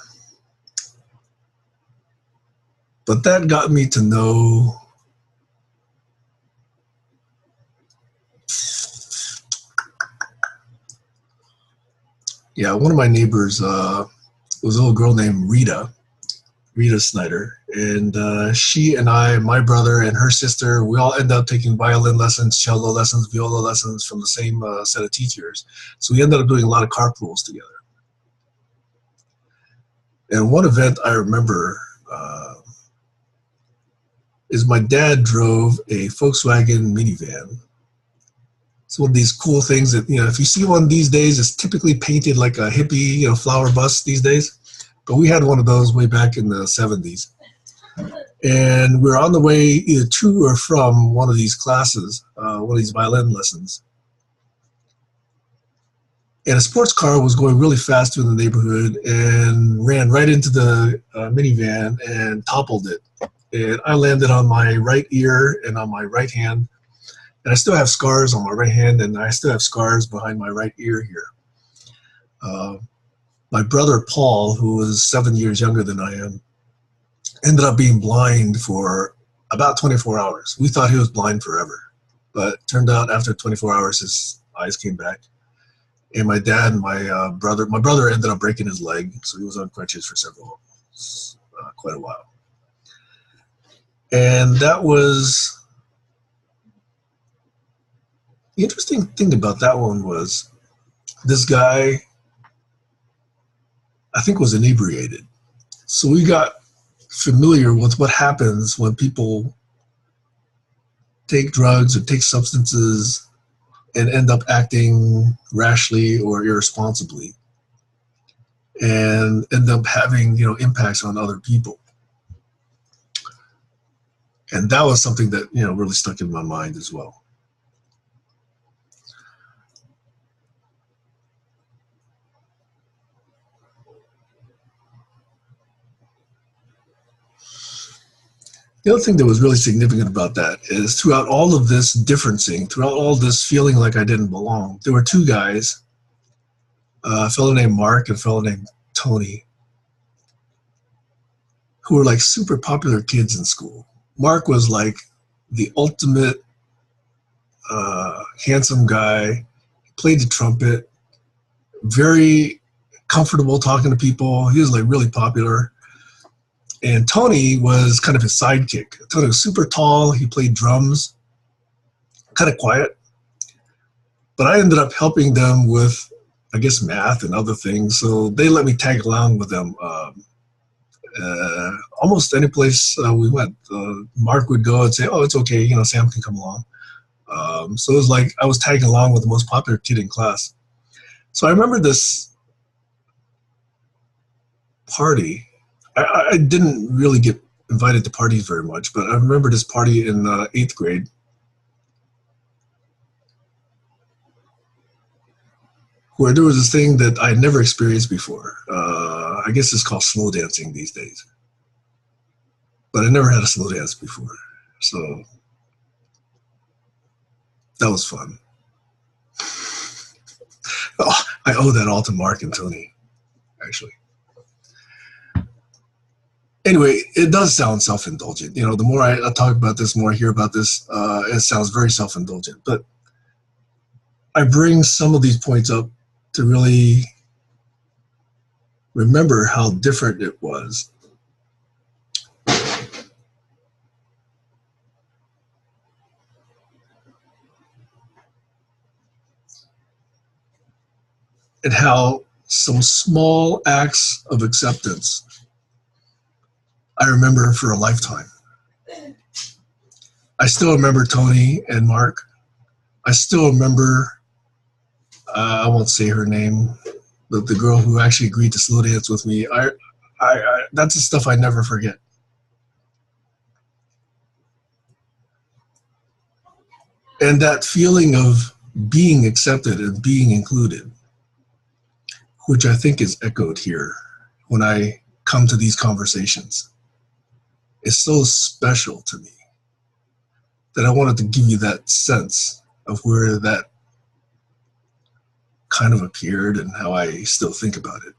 But that got me to know one of my neighbors was a little girl named Rita Snyder, and she and I, my brother and her sister, we all ended up taking violin lessons, cello lessons, viola lessons from the same set of teachers. So we ended up doing a lot of carpools together. And one event I remember is my dad drove a Volkswagen minivan. It's one of these cool things that, if you see one these days, it's typically painted like a hippie, flower bus these days. But we had one of those way back in the 70s. And we were on the way either to or from one of these classes, one of these violin lessons. And a sports car was going really fast through the neighborhood and ran right into the minivan and toppled it. And I landed on my right ear and on my right hand. And I still have scars on my right hand, and I still have scars behind my right ear here. My brother, Paul, who was 7 years younger than I am, ended up being blind for about 24 hours. We thought he was blind forever. But it turned out after 24 hours, his eyes came back. And my dad and my brother ended up breaking his leg, so he was on crutches for quite a while. And that was, the interesting thing about that one was this guy, I think, was inebriated. So we got familiar with what happens when people take drugs or take substances and end up acting rashly or irresponsibly and end up having, impacts on other people. And that was something that, really stuck in my mind as well. The other thing that was really significant about that is throughout all of this differencing, throughout all this feeling like I didn't belong, there were two guys, a fellow named Mark and a fellow named Tony, who were like super popular kids in school. Mark was like the ultimate handsome guy, he played the trumpet, very comfortable talking to people. He was like really popular. And Tony was kind of his sidekick. Tony was super tall. He played drums, kind of quiet. But I ended up helping them with, I guess, math and other things. So they let me tag along with them almost any place we went. Mark would go and say, oh, it's okay. Sam can come along. So it was like I was tagging along with the most popular kid in class. So I remember this party. I didn't really get invited to parties very much, but I remember this party in 8th grade where there was this thing that I had never experienced before. I guess it's called slow dancing these days. But I never had a slow dance before. So that was fun. Oh, I owe that all to Mark and Tony, actually. Anyway, it does sound self-indulgent. The more I talk about this, the more I hear about this, it sounds very self-indulgent. But I bring some of these points up to really remember how different it was. And how some small acts of acceptance I remember for a lifetime. I still remember Tony and Mark. I still remember, I won't say her name, but the girl who actually agreed to slow dance with me. That's the stuff I never forget. And that feeling of being accepted and being included, which I think is echoed here when I come to these conversations, is so special to me that I wanted to give you that sense of where that kind of appeared and how I still think about it.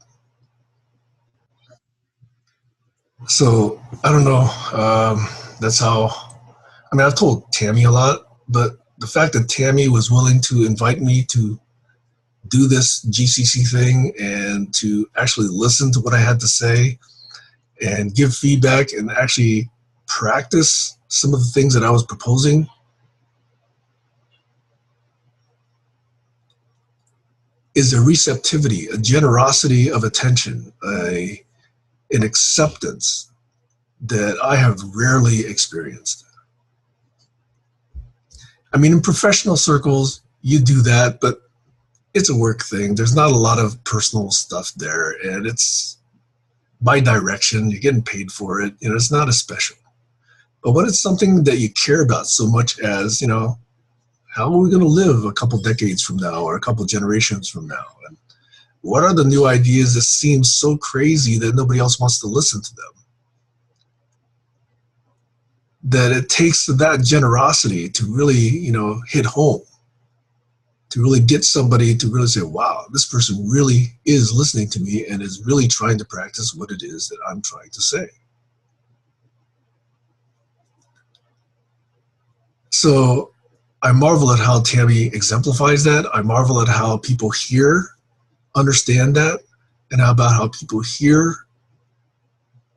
So I don't know, that's how, I've told Tammy a lot, but the fact that Tammy was willing to invite me to do this GCC thing and to actually listen to what I had to say and give feedback and actually practice some of the things that I was proposing, is a receptivity, a generosity of attention, an acceptance that I have rarely experienced. In professional circles, you do that, but it's a work thing. There's not a lot of personal stuff there, and it's by direction. You're getting paid for it. It's not as special. But when it's something that you care about so much as, how are we going to live a couple decades from now or a couple generations from now? And what are the new ideas that seem so crazy that nobody else wants to listen to them? That it takes that generosity to really, hit home, to really get somebody to really say, wow, this person really is listening to me and is really trying to practice what it is that I'm trying to say. So I marvel at how Tammy exemplifies that. I marvel at how people here understand that, and about how people here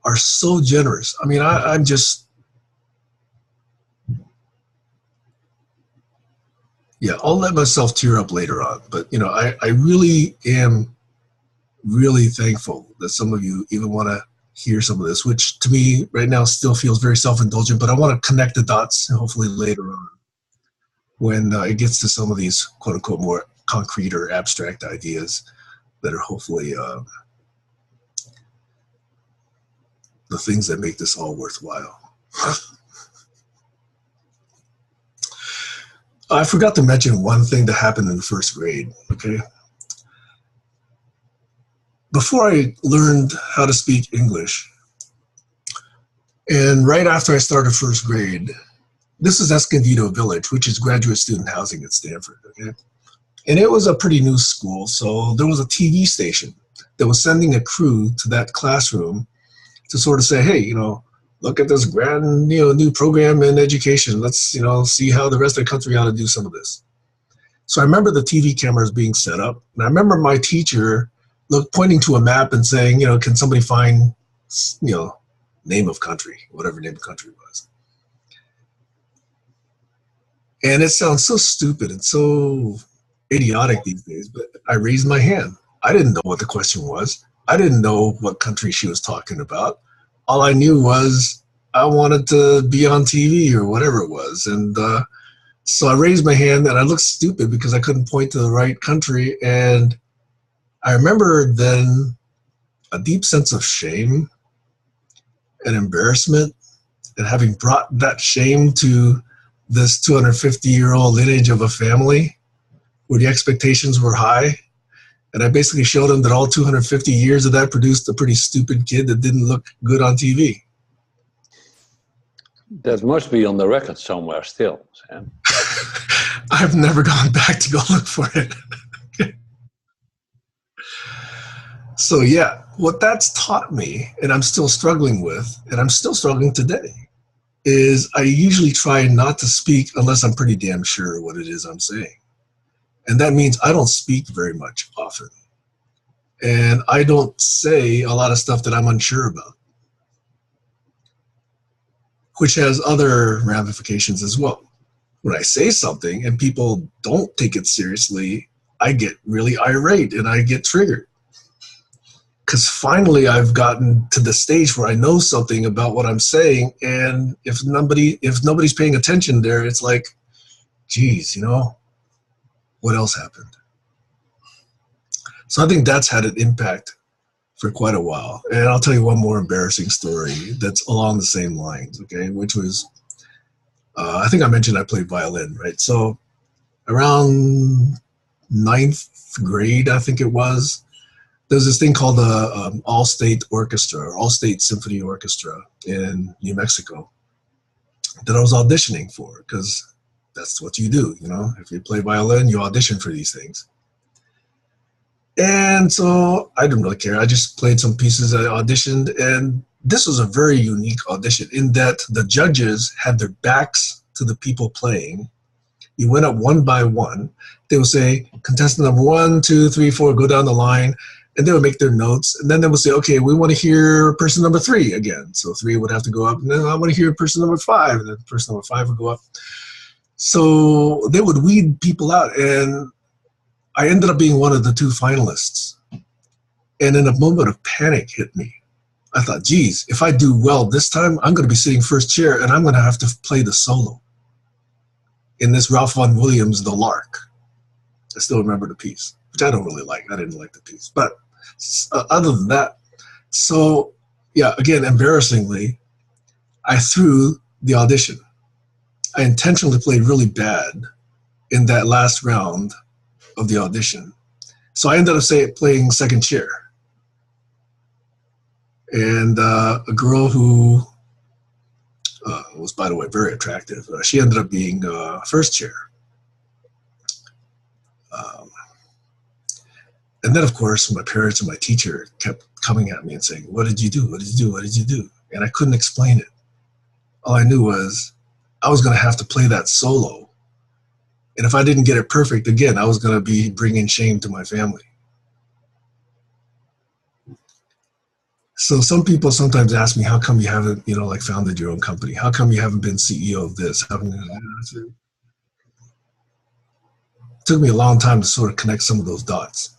are so generous. I'm just, I'll let myself tear up later on. But, I really am really thankful that some of you even want to hear some of this, which to me right now still feels very self-indulgent, but I want to connect the dots hopefully later on when it gets to some of these quote unquote more concrete or abstract ideas that are hopefully the things that make this all worthwhile. I forgot to mention one thing that happened in the first grade, okay? Before I learned how to speak English, and right after I started first grade, this is Escondido Village, which is graduate student housing at Stanford, okay? And it was a pretty new school, so there was a TV station that was sending a crew to that classroom to sort of say, hey, you know, look at this grand, you know, new program in education. Let's, you know, see how the rest of the country ought to do some of this. So I remember the TV cameras being set up, and I remember my teacher pointing to a map and saying, you know, can somebody find, you know, name of country, whatever name of country was. And it sounds so stupid and so idiotic these days, but I raised my hand. I didn't know what the question was. I didn't know what country she was talking about. All I knew was I wanted to be on TV or whatever it was. And so I raised my hand and I looked stupid because I couldn't point to the right country. And I remember then a deep sense of shame and embarrassment, and having brought that shame to this 250-year-old lineage of a family where the expectations were high. And I basically showed them that all 250 years of that produced a pretty stupid kid that didn't look good on TV. That must be on the record somewhere still, Sam. I've never gone back to go look for it. So yeah, what that's taught me, and I'm still struggling with, and I'm still struggling today, is I usually try not to speak unless I'm pretty damn sure what it is I'm saying. And that means I don't speak very much often. And I don't say a lot of stuff that I'm unsure about, which has other ramifications as well. When I say something and people don't take it seriously, I get really irate and I get triggered. Because finally I've gotten to the stage where I know something about what I'm saying, and if nobody's paying attention there, it's like, geez, you know, what else happened? So I think that's had an impact for quite a while. And I'll tell you one more embarrassing story that's along the same lines, okay, which was, I think I mentioned I played violin, right? So around 9th grade, I think it was, there's this thing called the All-State Orchestra, or All-State Symphony Orchestra in New Mexico that I was auditioning for, because that's what you do, you know? If you play violin, you audition for these things. And so I didn't really care. I just played some pieces, I auditioned, and this was a very unique audition in that the judges had their backs to the people playing. You went up one by one. They would say, contestant number 1, 2, 3, 4, go down the line. And they would make their notes, and then they would say, okay, we want to hear person number 3 again. So 3 would have to go up, and then I want to hear person number 5, and then person number 5 would go up. So they would weed people out, and I ended up being one of the 2 finalists. And in a moment of panic hit me. I thought, geez, if I do well this time, I'm going to be sitting first chair, and I'm going to have to play the solo in this Ralph Vaughan Williams' The Lark. I still remember the piece, which I don't really like. I didn't like the piece. But other than that, so yeah, again, embarrassingly, I threw the audition. I intentionally played really bad in that last round of the audition. So I ended up playing second chair. And a girl who was, by the way, very attractive, she ended up being first chair. And then, of course, my parents and my teacher kept coming at me and saying, what did you do? What did you do? What did you do? And I couldn't explain it. All I knew was I was going to have to play that solo. And if I didn't get it perfect, again, I was going to be bringing shame to my family. So some people sometimes ask me, how come you haven't, you know, like founded your own company? How come you haven't been CEO of this? It took me a long time to sort of connect some of those dots.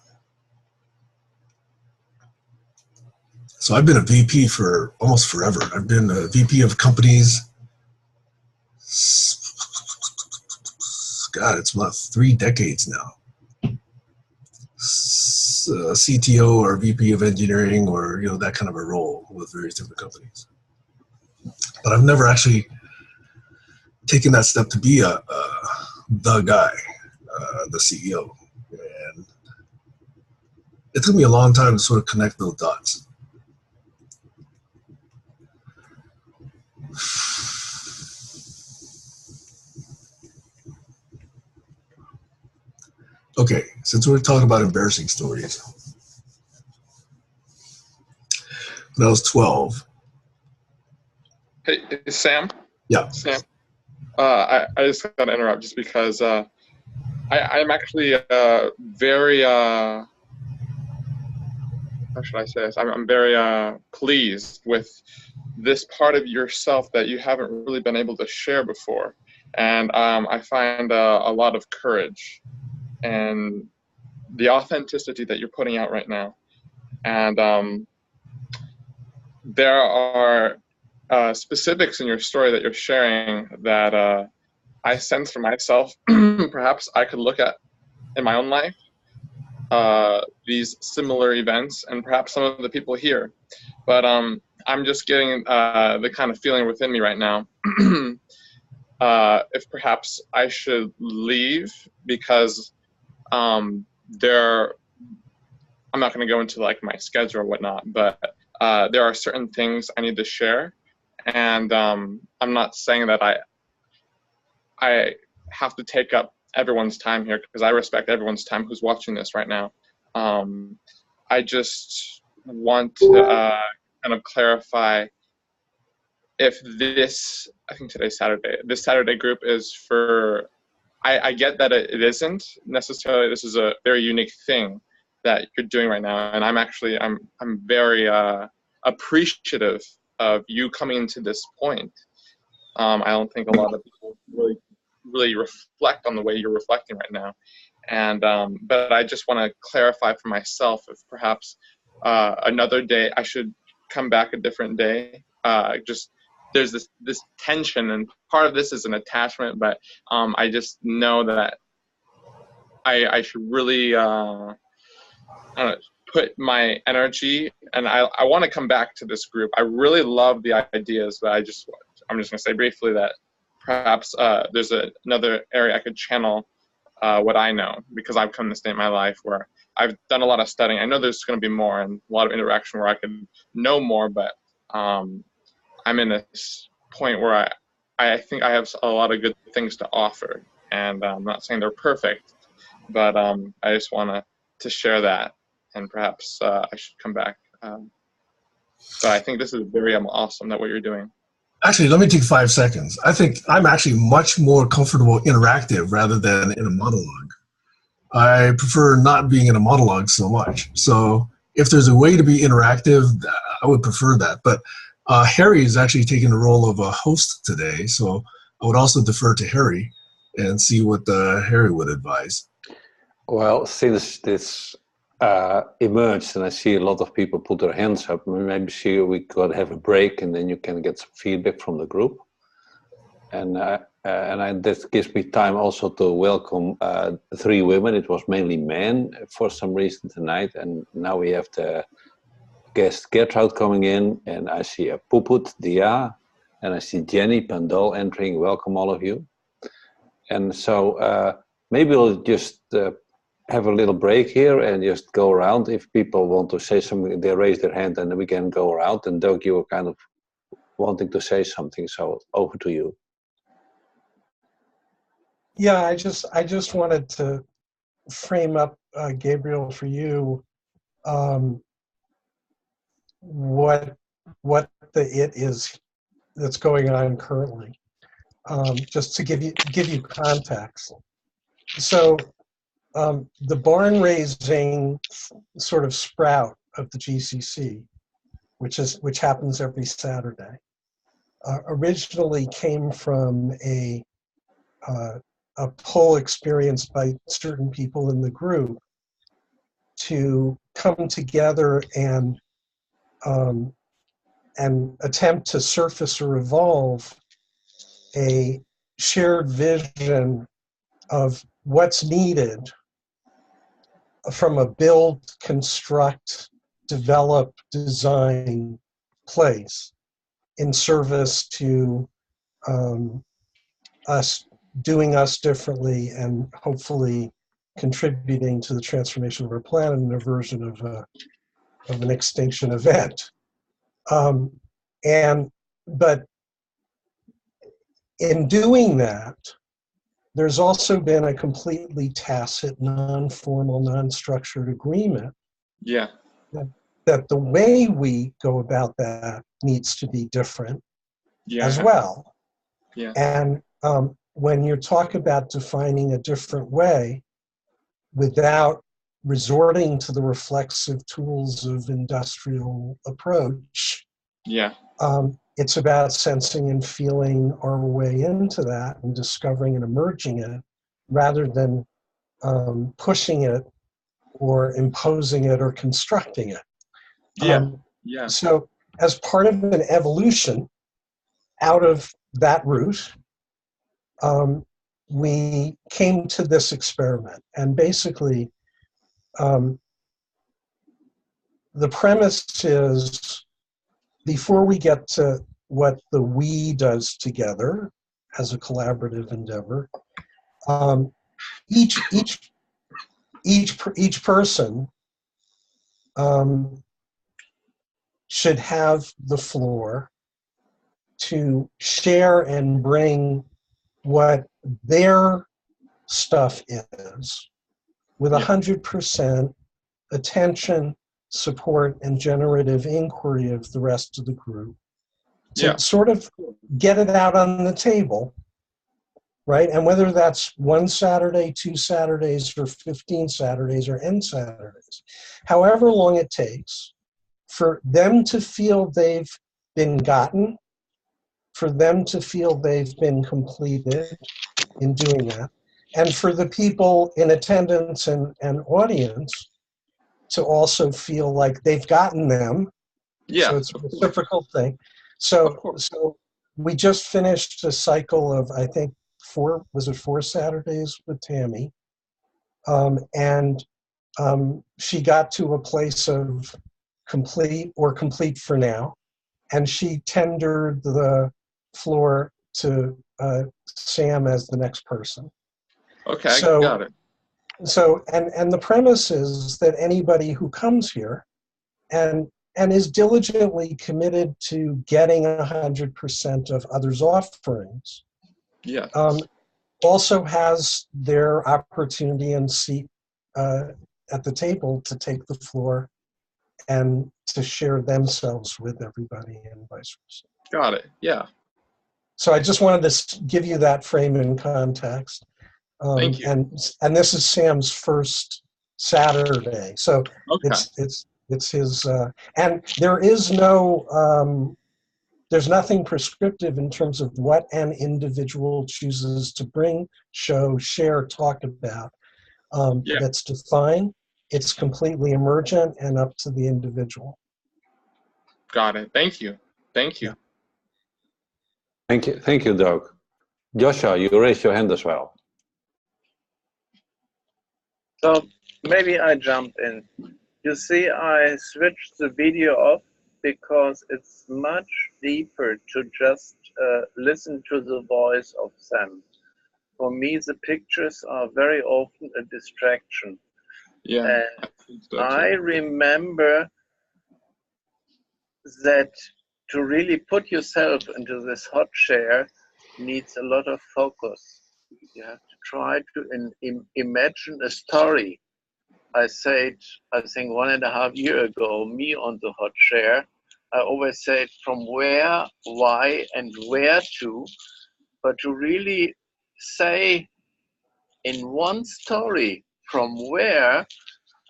So I've been a VP for almost forever. I've been a VP of companies. God, it's about 3 decades now. CTO or VP of engineering, or that kind of a role with various different companies. But I've never actually taken that step to be the guy, the CEO. And it took me a long time to sort of connect those dots. Okay, since we're talking about embarrassing stories, when I was 12. Hey, Sam? Yeah. Sam, I just got to interrupt just because I'm actually very, how should I say this? I'm very pleased with this part of yourself that you haven't really been able to share before. And I find a lot of courage and the authenticity that you're putting out right now. And there are specifics in your story that you're sharing that I sense for myself, perhaps I could look at in my own life, these similar events, and perhaps some of the people here. But I'm just getting the kind of feeling within me right now. If perhaps I should leave because I'm not going to go into like my schedule or whatnot, but there are certain things I need to share, and I'm not saying that I have to take up everyone's time here, because I respect everyone's time who's watching this right now. I just want to kind of clarify if this, I think today's Saturday, this Saturday group is for, I get that it isn't necessarily, this is a very unique thing that you're doing right now. And I'm very appreciative of you coming into this point. I don't think a lot of people really reflect on the way you're reflecting right now. And but I just want to clarify for myself if perhaps another day I should come back a different day. Just there's this tension, and part of this is an attachment, but I just know that I should really put my energy, and I want to come back to this group. I really love the ideas, but I'm just going to say briefly that perhaps there's another area I could channel what I know, because I've come to this state in my life where I've done a lot of studying. I know there's going to be more and a lot of interaction where I can know more, but I'm in this point where I think I have a lot of good things to offer, and I'm not saying they're perfect, but I just want to share that, and perhaps I should come back. But I think this is very awesome that what you're doing. Actually, let me take 5 seconds. I think I'm actually much more comfortable interactive rather than in a monologue. I prefer not being in a monologue so much. So if there's a way to be interactive, I would prefer that. But Harry is actually taking the role of a host today, so I would also defer to Harry and see what Harry would advise. Well, since this emerged and I see a lot of people put their hands up, maybe we could have a break and then you can get some feedback from the group. And that gives me time also to welcome 3 women. It was mainly men for some reason tonight, and now we have the guest Gertrude coming in, and I see a Puput, Dia, and I see Jenny Pandol entering. Welcome all of you. And so maybe we'll just have a little break here and just go around. If people want to say something, they raise their hand and we can go around. And Doug, you were kind of wanting to say something, so over to you. Yeah, I just wanted to frame up, Gabriel, for you, what the it is that's going on currently, just to give you context. So the barn raising sort of sprout of the GCC, which happens every Saturday, originally came from a poll experienced by certain people in the group to come together and and attempt to surface or evolve a shared vision of what's needed from a build, construct, develop, design place in service to us doing us differently and hopefully contributing to the transformation of our planet and aversion of an extinction event. But in doing that, there's also been a completely tacit, non-formal, non-structured agreement Yeah. that the way we go about that needs to be different Yeah. as well. Yeah. And when you talk about defining a different way without resorting to the reflexive tools of industrial approach, Yeah. it's about sensing and feeling our way into that and discovering and emerging it rather than pushing it or imposing it or constructing it. Yeah. Yeah. So as part of an evolution out of that route, we came to this experiment. And basically, the premise is, before we get to what the we does together as a collaborative endeavor, each person should have the floor to share and bring what their stuff is with 100% attention, support, and generative inquiry of the rest of the group to sort of get it out on the table, right? And whether that's 1 Saturday, 2 Saturdays, or 15 Saturdays, or N Saturdays, however long it takes for them to feel they've been gotten, for them to feel they've been completed in doing that, and for the people in attendance and audience to also feel like they've gotten them. Yeah. So it's a reciprocal thing. So we just finished a cycle of, I think, 4 Saturdays with Tammy? And she got to a place of complete for now. And she tendered the floor to Sam as the next person. Okay, so, got it. So, and the premise is that anybody who comes here and is diligently committed to getting 100% of others' offerings, also has their opportunity and seat at the table to take the floor and to share themselves with everybody and vice versa. Got it, yeah. So I just wanted to give you that frame and context. Thank you. And this is Sam's first Saturday. So it's his, and there is no, there's nothing prescriptive in terms of what an individual chooses to bring, show, share, talk about. That's defined. It's completely emergent and up to the individual. Got it. Thank you. Thank you. Thank you. Thank you, Doug. Joshua, you raised your hand as well. So maybe I jump in. You see, I switched the video off because it's much deeper to just listen to the voice of Sam. For me, the pictures are very often a distraction. Yeah, and I remember that to really put yourself into this hot chair needs a lot of focus. You have to try to imagine a story. I said, I think 1.5 years ago, me on the hot chair, I always said from where, why, and where to, but to really say in one story from where,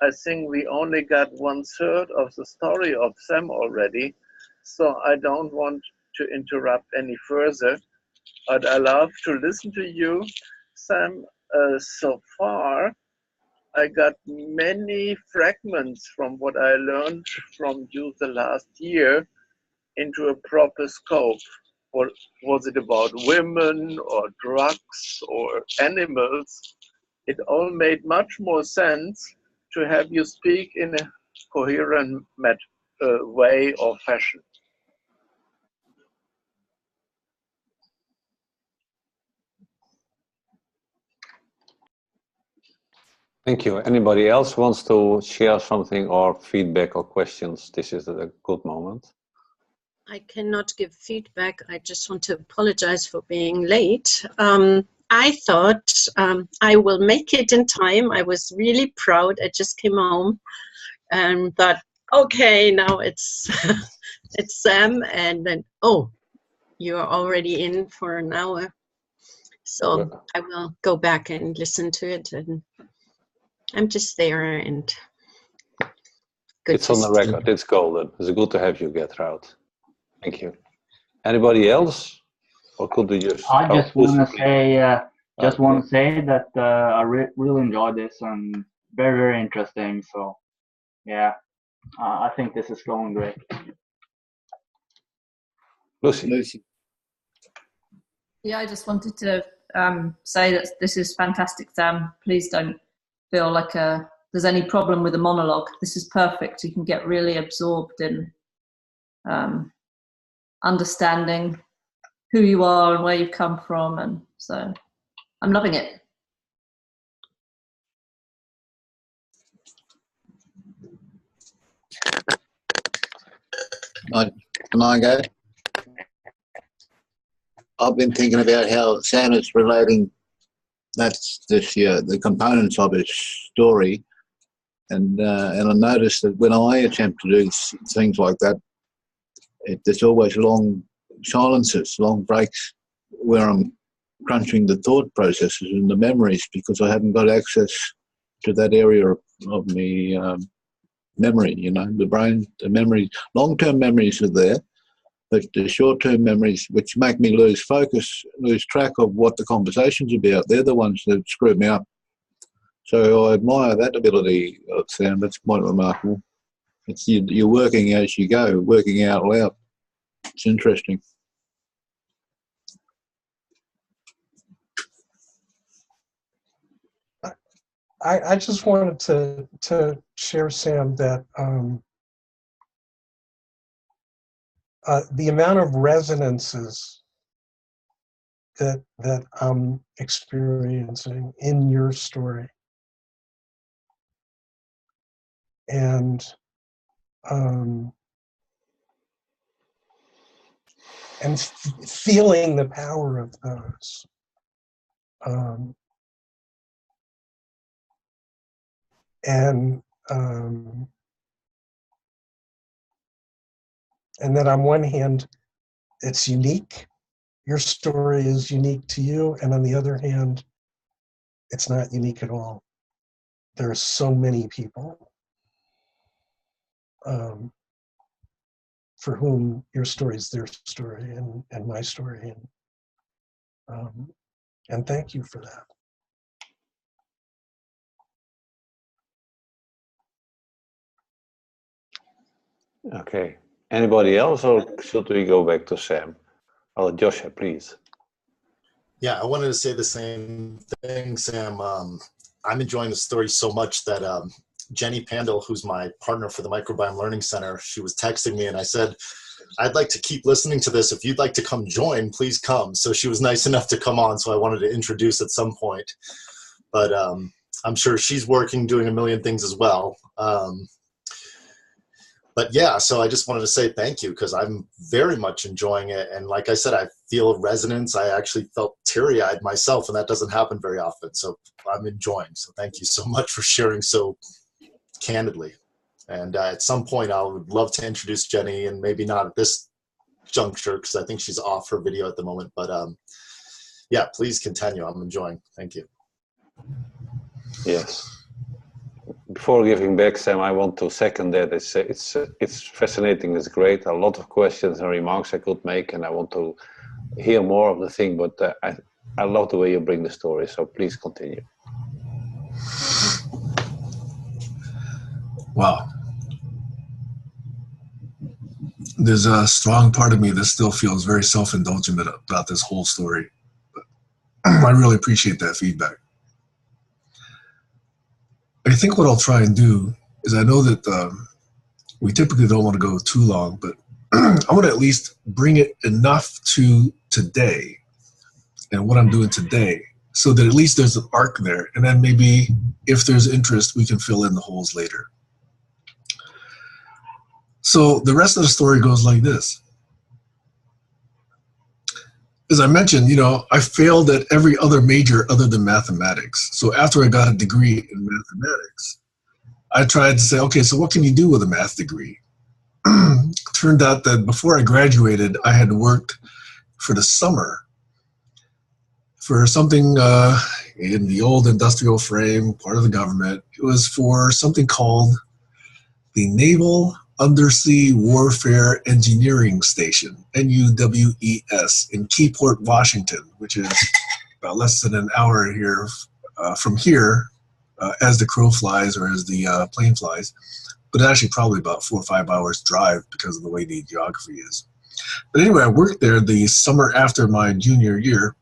I think we only got 1/3 of the story of Sam already. So I don't want to interrupt any further, but I love to listen to you, Sam. So far, I got many fragments from what I learned from you the last year into a proper scope. What was it about women or drugs or animals? It all made much more sense to have you speak in a coherent way or fashion. Thank you. Anybody else wants to share something or feedback or questions? This is a good moment. I cannot give feedback. I just want to apologize for being late. I thought I will make it in time. I was really proud. I just came home and thought, okay, now it's it's Sam, and then you're already in for an hour. So I will go back and listen to it, and I'm just there and good. It's on the record. It's golden. It's good to have you, Gertrude. Thank you. Anybody else? Or could we just? I just want to say, that I really enjoyed this and very, very interesting. So, yeah, I think this is going great. Lucy. Yeah, I just wanted to say that this is fantastic, Sam. Please don't feel like there's any problem with the monologue. This is perfect. You can get really absorbed in understanding who you are and where you've come from, and so I'm loving it. Can I go? I've been thinking about how Sam is relating the components of his story, and I noticed that when I attempt to do things like that, there's always long silences, long breaks where I'm crunching the thought processes and the memories because I haven't got access to that area of me memory, the brain, the memory. Long-term memories are there, but the short-term memories, which make me lose focus, lose track of what the conversation's about, they're the ones that screw me up. So I admire that ability of Sam. That's quite remarkable. It's you're working as you go, working out loud. It's interesting. I just wanted to share, Sam, that the amount of resonances that I'm experiencing in your story, and feeling the power of those. And that on one hand, it's unique. Your story is unique to you, and on the other hand, it's not unique at all. There are so many people for whom your story is their story and my story, and thank you for that. Okay. Anybody else, or should we go back to Sam? Oh, Joshua, please. Yeah, I wanted to say the same thing, Sam. I'm enjoying the story so much that Jenny Pandel, who's my partner for the Microbiome Learning Center, she was texting me and I said, I'd like to keep listening to this. If you'd like to come join, please come. So she was nice enough to come on, so I wanted to introduce at some point. But I'm sure she's working, doing a million things as well. But yeah, so I just wanted to say thank you because I'm very much enjoying it. And like I said, I feel resonance. I actually felt teary-eyed myself, and that doesn't happen very often. So I'm enjoying. So thank you so much for sharing so candidly. And at some point, I would love to introduce Jenny, and maybe not at this juncture because I think she's off her video at the moment. But yeah, please continue. I'm enjoying. Thank you. Yes. Before giving back, Sam, I want to second that. It's fascinating. It's great. A lot of questions and remarks I could make, and I want to hear more of the thing. But I love the way you bring the story. So please continue. Wow. There's a strong part of me that still feels very self-indulgent about this whole story. But I really appreciate that feedback. I think what I'll try and do is, I know that we typically don't want to go too long, but I want to at least bring it enough to today and what I'm doing today, so that at least there's an arc there. And then maybe if there's interest, we can fill in the holes later. So the rest of the story goes like this. As I mentioned, I failed at every other major other than mathematics. So after I got a degree in mathematics, I tried to say, okay, so what can you do with a math degree? Turned out that before I graduated, I had worked for the summer for something in the old industrial frame, part of the government. It was for something called the Naval Undersea Warfare Engineering Station, NUWES, in Keyport, Washington, which is about less than an hour here from here, as the crow flies or as the plane flies, but actually probably about 4 or 5 hours drive because of the way the geography is. But anyway, I worked there the summer after my junior year,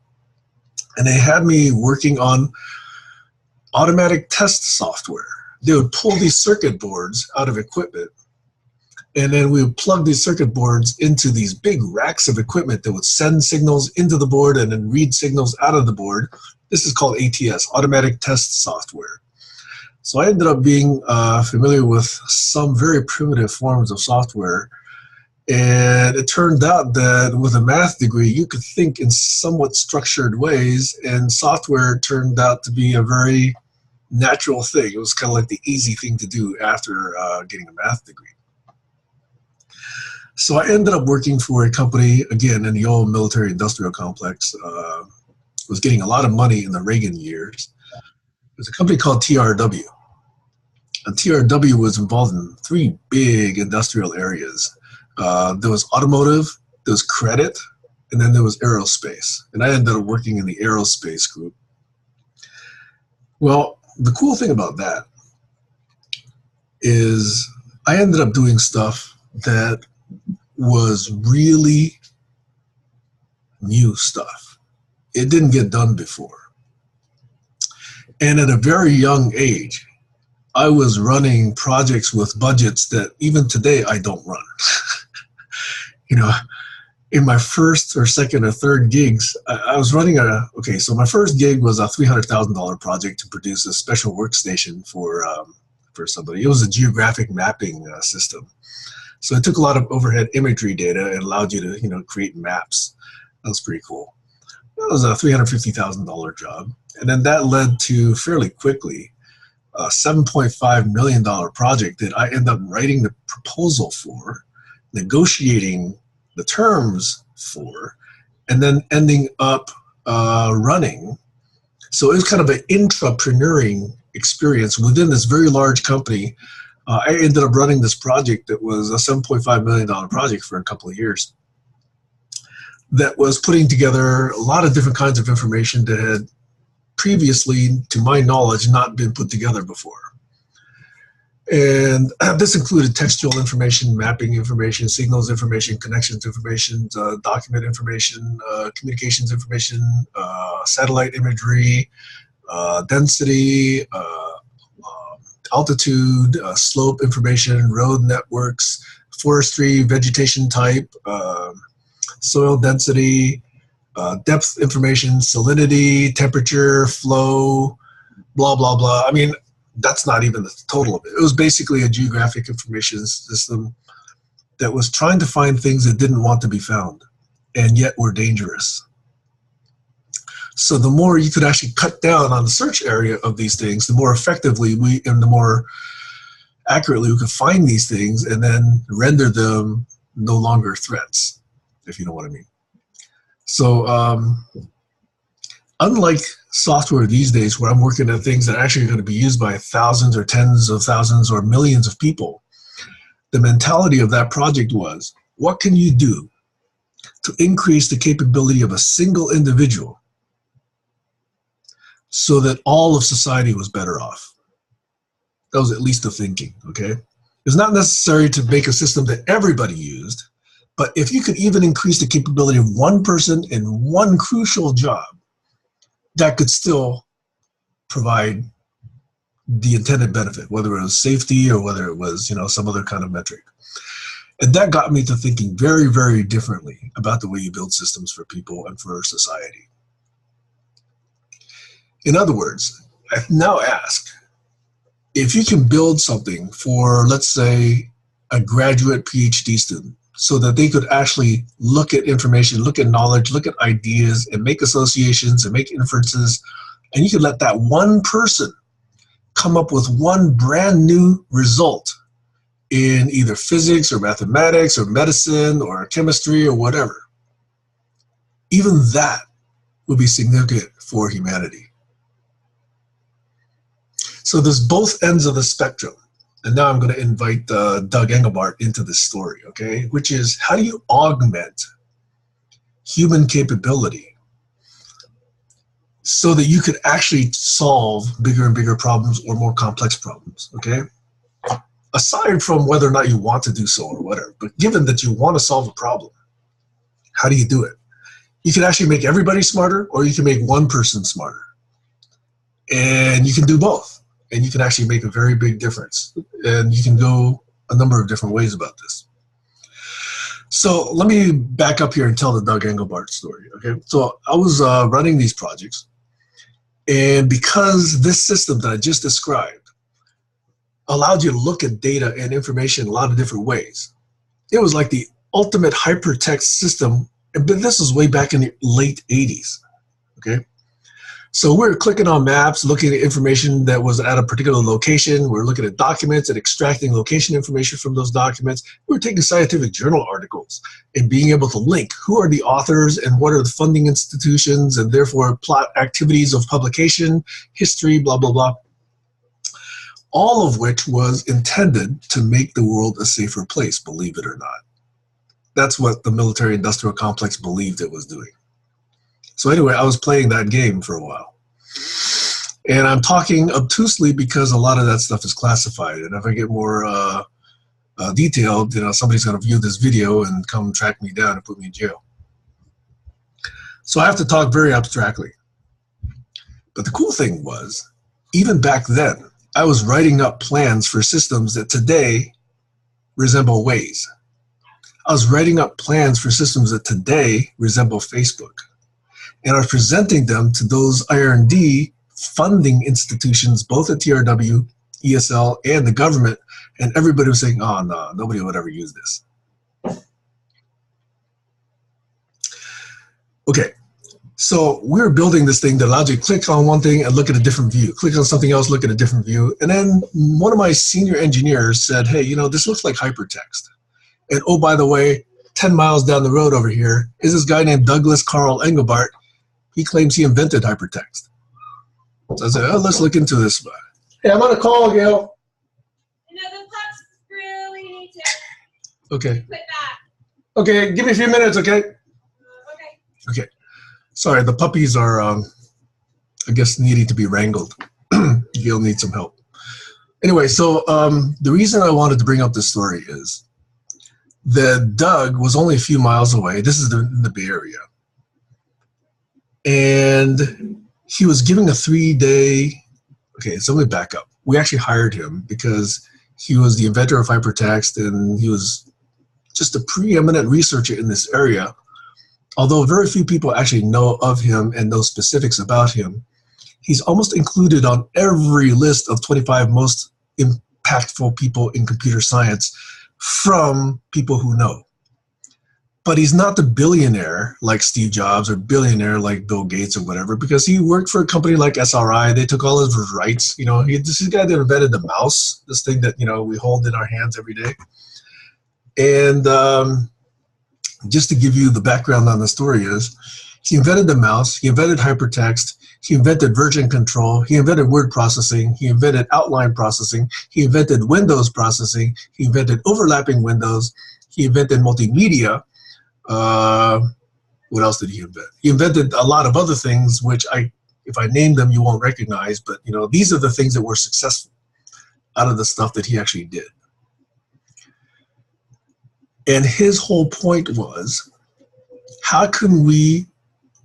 and they had me working on automatic test software. They would pull these circuit boards out of equipment, and then we would plug these circuit boards into these big racks of equipment that would send signals into the board and then read signals out of the board. This is called ATS, automatic test software. So I ended up being familiar with some very primitive forms of software. And it turned out that with a math degree, you could think in somewhat structured ways, and software turned out to be a very natural thing. It was kind of like the easy thing to do after getting a math degree. So I ended up working for a company, again, in the old military industrial complex. Was getting a lot of money in the Reagan years. It was a company called TRW. And TRW was involved in 3 big industrial areas. There was automotive, there was credit, and then there was aerospace. And I ended up working in the aerospace group. Well, the cool thing about that is I ended up doing stuff that was really new stuff. It didn't get done before. And at a very young age, I was running projects with budgets that even today I don't run. In my first or second or third gigs, I was running so my first gig was a $300,000 project to produce a special workstation for somebody. It was a geographic mapping system. So it took a lot of overhead imagery data and allowed you to, create maps. That was pretty cool. That was a $350,000 job. And then that led to, fairly quickly, a $7.5 million project that I ended up writing the proposal for, negotiating the terms for, and then ending up running. So it was kind of an intrapreneuring experience within this very large company. I ended up running this project that was a $7.5 million project for a couple of years that was putting together a lot of different kinds of information that had previously, to my knowledge, not been put together before. And this included textual information, mapping information, signals information, connections information, document information, communications information, satellite imagery, density, altitude, slope information, road networks, forestry, vegetation type, soil density, depth information, salinity, temperature, flow, blah, blah, blah. I mean, that's not even the total of it. It was basically a geographic information system that was trying to find things that didn't want to be found and yet were dangerous. So the more you could actually cut down on the search area of these things, the more effectively and the more accurately we could find these things and then render them no longer threats, if you know what I mean. So unlike software these days where I'm working at things that are actually going to be used by thousands or tens of thousands or millions of people, the mentality of that project was, what can you do to increase the capability of a single individual so that all of society was better off? That was at least the thinking, okay? It's not necessary to make a system that everybody used, but if you could even increase the capability of one person in one crucial job, that could still provide the intended benefit, whether it was safety or whether it was, some other kind of metric. And that got me to thinking very, very differently about the way you build systems for people and for society. In other words, I now ask, if you can build something for, let's say, a graduate PhD student, so that they could actually look at information, look at knowledge, look at ideas, and make associations and make inferences, and you could let that one person come up with one brand new result in either physics or mathematics or medicine or chemistry or whatever. Even that would be significant for humanity. So there's both ends of the spectrum. And now I'm going to invite Doug Engelbart into this story, okay? Which is, how do you augment human capability so that you could actually solve bigger and bigger problems or more complex problems, okay? Aside from whether or not you want to do so or whatever, but given that you want to solve a problem, how do you do it? You can actually make everybody smarter, or you can make one person smarter. And you can do both. And you can actually make a very big difference. And you can go a number of different ways about this. So let me back up here and tell the Doug Engelbart story, okay? So I was running these projects, and because this system that I just described allowed you to look at data and information in a lot of different ways, it was like the ultimate hypertext system, but this was way back in the late 80s, okay? So we're clicking on maps, looking at information that was at a particular location. We're looking at documents and extracting location information from those documents. We're taking scientific journal articles and being able to link who are the authors and what are the funding institutions, and therefore plot activities of publication, history, blah, blah, blah. All of which was intended to make the world a safer place, believe it or not. That's what the military-industrial complex believed it was doing. So anyway, I was playing that game for a while. And I'm talking obtusely because a lot of that stuff is classified. And if I get more detailed, somebody's going to view this video and come track me down and put me in jail. So I have to talk very abstractly. But the cool thing was, even back then, I was writing up plans for systems that today resemble Waze. I was writing up plans for systems that today resemble Facebook. And I was presenting them to those R&D funding institutions, both at TRW, ESL, and the government, and everybody was saying, oh, no, nobody would ever use this. Okay, so we're building this thing that allows you to click on one thing and look at a different view, click on something else, look at a different view, and then one of my senior engineers said, hey, this looks like hypertext. And oh, by the way, 10 miles down the road over here is this guy named Douglas Carl Engelbart. He claims he invented hypertext. So I said, oh, let's look into this. Hey, I'm on a call, Gail. The pups really need to Okay. quit that. Okay, give me a few minutes, okay? Okay. Okay. Sorry, the puppies are, I guess, needing to be wrangled. Gail needs some help. Anyway, so the reason I wanted to bring up this story is that Doug was only a few miles away. This is in the Bay Area. And he was giving a 3-day, okay, so let me back up. We actually hired him because he was the inventor of hypertext, and he was just a preeminent researcher in this area. Although very few people actually know of him and know specifics about him, he's almost included on every list of 25 most impactful people in computer science from people who know. But he's not the billionaire like Steve Jobs or billionaire like Bill Gates or whatever, because he worked for a company like SRI. They took all of his rights. This is the guy that invented the mouse, this thing that, we hold in our hands every day. And just to give you the background on the story is, he invented the mouse, he invented hypertext, he invented version control, he invented word processing, he invented outline processing, he invented Windows processing, he invented overlapping windows, he invented multimedia. What else did he invent? He invented a lot of other things, which if I name them, you won't recognize, but these are the things that were successful. out of the stuff that he actually did. And his whole point was, how can we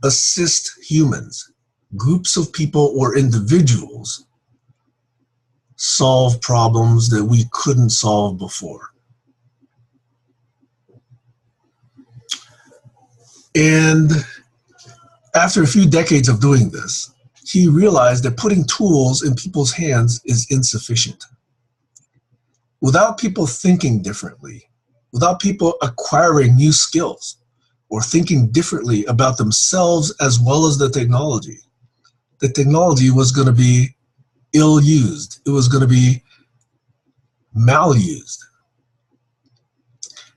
assist humans, groups of people or individuals, solve problems that we couldn't solve before? And after a few decades of doing this, he realized that putting tools in people's hands is insufficient. Without people thinking differently, without people acquiring new skills or thinking differently about themselves as well as the technology was going to be ill-used. It was going to be malused.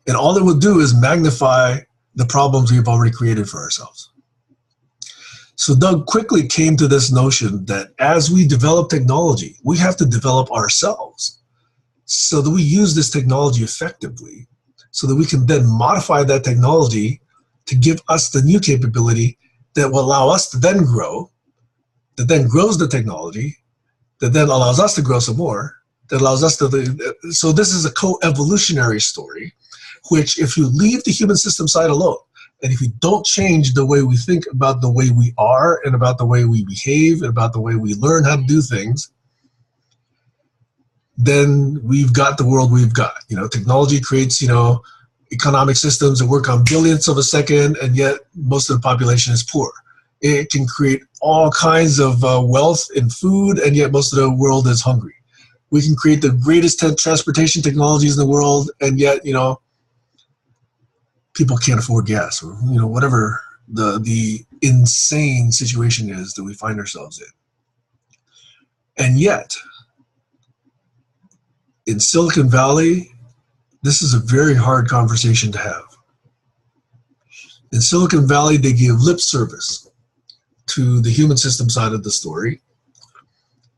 And all it would do is magnify the problems we've already created for ourselves. So Doug quickly came to this notion that as we develop technology, we have to develop ourselves so that we use this technology effectively, so that we can then modify that technology to give us the new capability that will allow us to then grow, that then grows the technology, that then allows us to grow some more, that allows us to, so this is a co-evolutionary story, which if you leave the human system side alone, and if you don't change the way we think about the way we are and about the way we behave and about the way we learn how to do things, then we've got the world we've got. You know, technology creates, you know, economic systems that work on billionths of a second, and yet most of the population is poor. It can create all kinds of wealth in food, and yet most of the world is hungry. We can create the greatest transportation technologies in the world, and yet, you know, people can't afford gas, or, you know, whatever the insane situation is that we find ourselves in. And yet, in Silicon Valley, this is a very hard conversation to have. In Silicon Valley, they give lip service to the human system side of the story,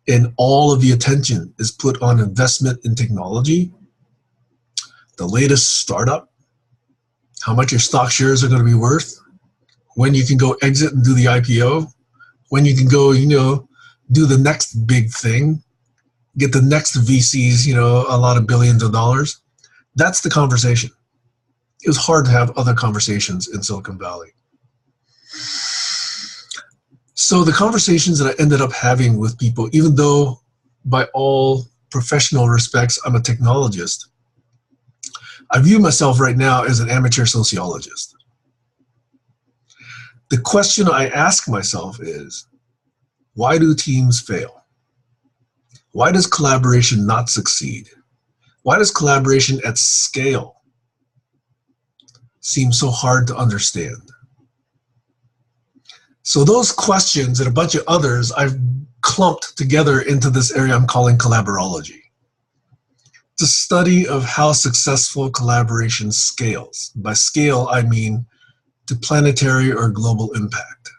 and all of the attention is put on investment in technology, the latest startup, how much your stock shares are going to be worth, when you can go exit and do the IPO, when you can go, you know, do the next big thing, get the next VCs, you know, a lot of billions of dollars. That's the conversation. It was hard to have other conversations in Silicon Valley. So the conversations that I ended up having with people, even though by all professional respects I'm a technologist, I view myself right now as an amateur sociologist. The question I ask myself is, why do teams fail? Why does collaboration not succeed? Why does collaboration at scale seem so hard to understand? So those questions and a bunch of others I've clumped together into this area I'm calling collaborology. The study of how successful collaboration scales. By scale, I mean to planetary or global impact.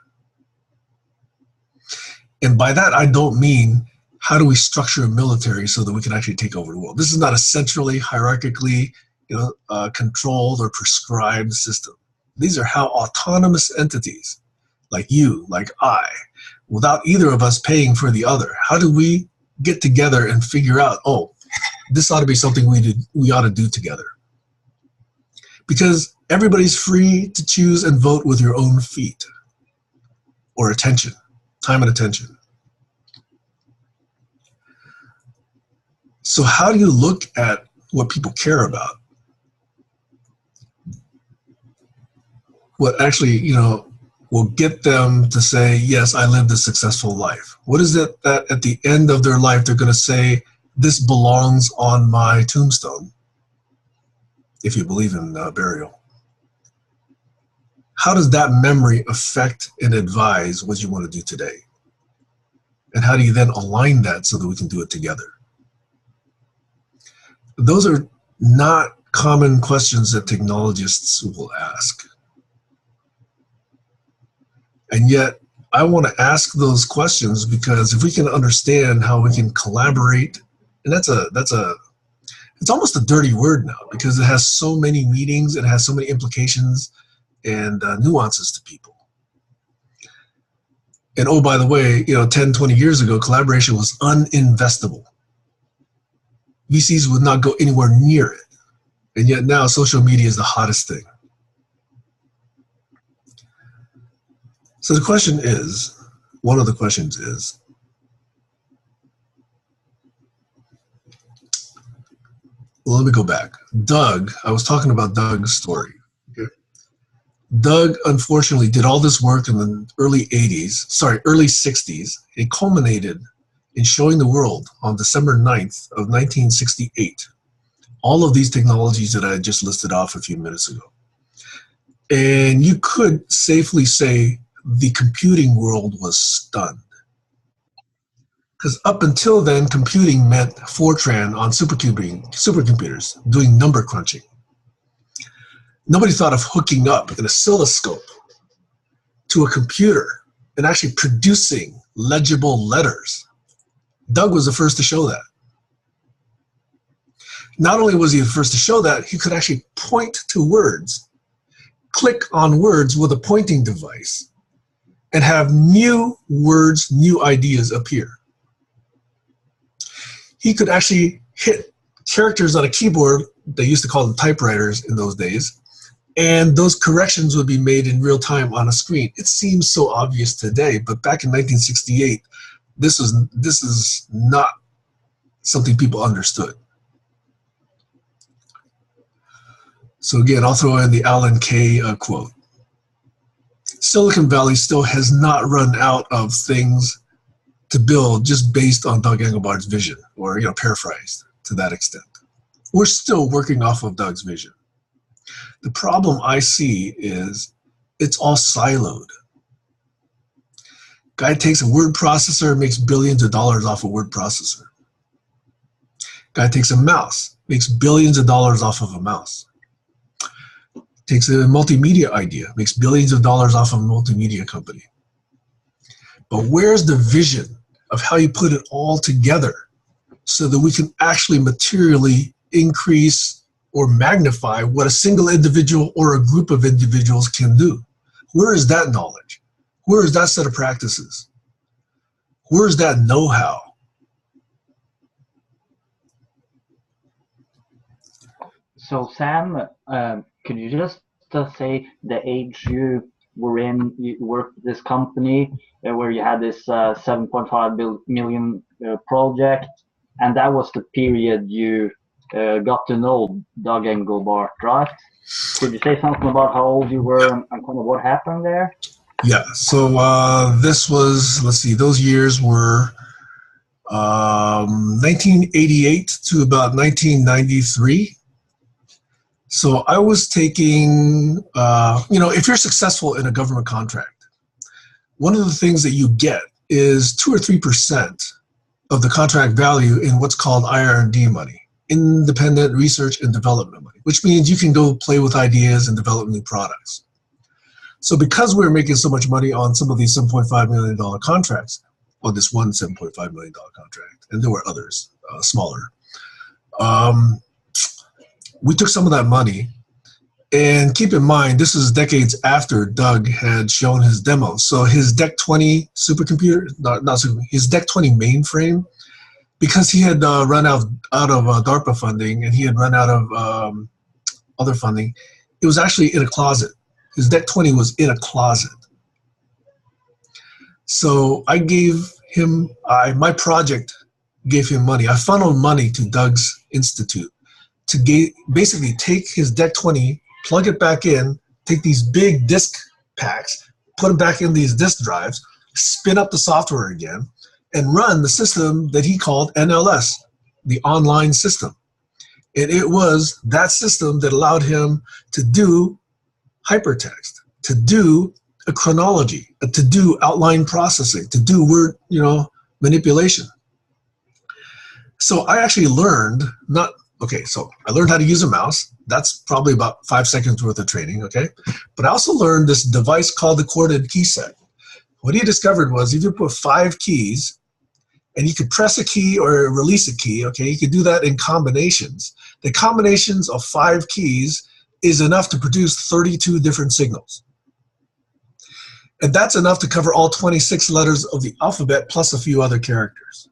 And by that, I don't mean how do we structure a military so that we can actually take over the world. This is not a centrally, hierarchically, you know, controlled or prescribed system. These are how autonomous entities, like you, like I, without either of us paying for the other, how do we get together and figure out, oh, this ought to be something we ought to do together? Because everybody's free to choose and vote with your own feet or attention, time and attention. So how do you look at what people care about? What actually, you know, will get them to say, yes, I lived a successful life? What is it that at the end of their life they're going to say, this belongs on my tombstone, if you believe in burial? How does that memory affect and advise what you want to do today? And how do you then align that so that we can do it together? Those are not common questions that technologists will ask. And yet, I want to ask those questions because if we can understand how we can collaborate, and it's almost a dirty word now because it has so many meanings, it has so many implications and nuances to people. And oh, by the way, you know, 10, 20 years ago, collaboration was uninvestable. VCs would not go anywhere near it. And yet now social media is the hottest thing. So the question is, one of the questions is, well, let me go back. Doug, I was talking about Doug's story. Okay. Doug, unfortunately, did all this work in the early 60s. It culminated in showing the world on December 9th of 1968. All of these technologies that I just listed off a few minutes ago. And you could safely say the computing world was stunned. Because up until then, computing meant Fortran on supercomputers, doing number crunching. Nobody thought of hooking up an oscilloscope to a computer and actually producing legible letters. Doug was the first to show that. Not only was he the first to show that, he could actually point to words, click on words with a pointing device, and have new words, new ideas appear. He could actually hit characters on a keyboard, they used to call them typewriters in those days, and those corrections would be made in real time on a screen. It seems so obvious today, but back in 1968, this is not something people understood. So again, I'll throw in the Alan Kay quote. Silicon Valley still has not run out of things to build just based on Doug Engelbart's vision, or paraphrased to that extent. We're still working off of Doug's vision. The problem I see is it's all siloed. Guy takes a word processor, makes billions of dollars off a word processor. Guy takes a mouse, makes billions of dollars off of a mouse. Takes a multimedia idea, makes billions of dollars off of a multimedia company. But where's the vision of how you put it all together so that we can actually materially increase or magnify what a single individual or a group of individuals can do? Where is that knowledge? Where is that set of practices? Where is that know-how? So Sam, could you just say the age you were in? You worked at this company where you had this 7.5 million project, and that was the period you got to know Doug Engelbart, right? Could you say something about how old you were and kind of what happened there? Yeah, so this was, let's see, those years were 1988 to about 1993. So I was taking, if you're successful in a government contract, one of the things that you get is 2 or 3% of the contract value in what's called IR&D money, independent research and development money, which means you can go play with ideas and develop new products. So because we were making so much money on some of these $7.5 million contracts, on this one $7.5 million contract, and there were others, smaller, we took some of that money, and keep in mind, this is decades after Doug had shown his demo. So his DEC 20 supercomputer, his DEC 20 mainframe, because he had run out of DARPA funding and he had run out of other funding, it was actually in a closet. His DEC 20 was in a closet. So I gave him, my project gave him money. I funneled money to Doug's Institute to basically take his DEC 20, plug it back in, take these big disk packs, put them back in these disk drives, spin up the software again, and run the system that he called NLS, the online system. And it was that system that allowed him to do hypertext, to do a chronology, to do outline processing, to do word, manipulation. So I actually learned so I learned how to use a mouse. That's probably about 5 seconds worth of training, okay? But I also learned this device called the coordinate key set. What he discovered was if you put 5 keys, and you could press a key or release a key, okay? You could do that in combinations. The combinations of 5 keys is enough to produce 32 different signals. And that's enough to cover all 26 letters of the alphabet plus a few other characters.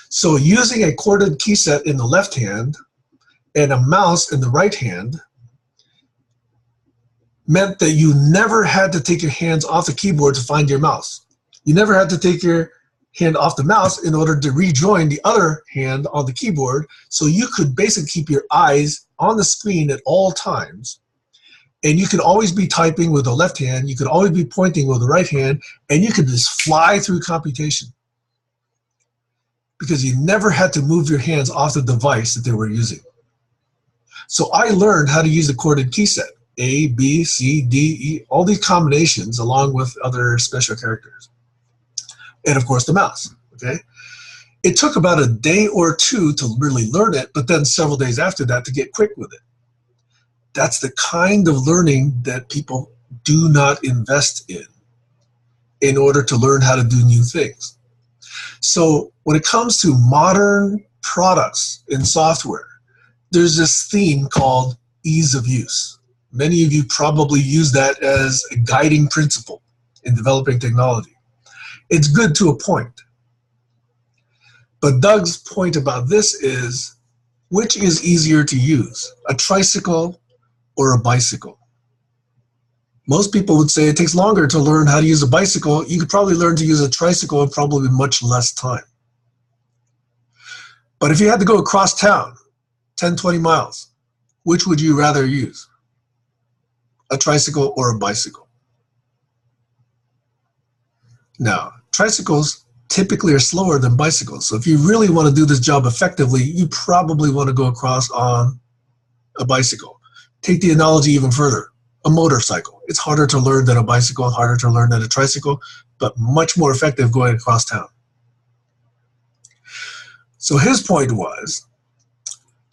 So using a corded key set in the left hand and a mouse in the right hand meant that you never had to take your hands off the keyboard to find your mouse. You never had to take your hand off the mouse in order to rejoin the other hand on the keyboard, so you could basically keep your eyes on the screen at all times. And you could always be typing with the left hand, you could always be pointing with the right hand, and you could just fly through computation because you never had to move your hands off the device that they were using. So I learned how to use the corded key set, A, B, C, D, E, all these combinations along with other special characters. And of course the mouse, okay? It took about a day or two to really learn it, but then several days after that to get quick with it. That's the kind of learning that people do not invest in order to learn how to do new things. So when it comes to modern products in software, there's this theme called ease of use. Many of you probably use that as a guiding principle in developing technology. It's good to a point. But Doug's point about this is, which is easier to use, a tricycle or a bicycle? Most people would say it takes longer to learn how to use a bicycle. You could probably learn to use a tricycle in probably much less time. But if you had to go across town, 10, 20 miles, which would you rather use? A tricycle or a bicycle? Now, tricycles typically are slower than bicycles. So if you really want to do this job effectively, you probably want to go across on a bicycle. Take the analogy even further, a motorcycle. It's harder to learn than a bicycle, harder to learn than a tricycle, but much more effective going across town. So his point was,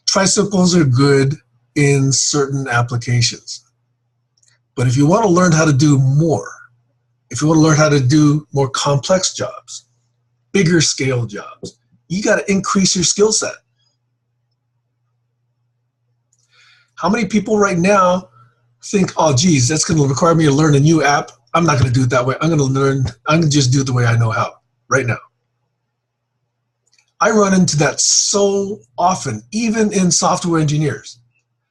tricycles are good in certain applications. But if you want to learn how to do more, if you want to learn how to do more complex jobs, bigger scale jobs, you got to increase your skill set. How many people right now think, oh, geez, that's going to require me to learn a new app. I'm not going to do it that way. I'm going to just do it the way I know how right now. I run into that so often, even in software engineers,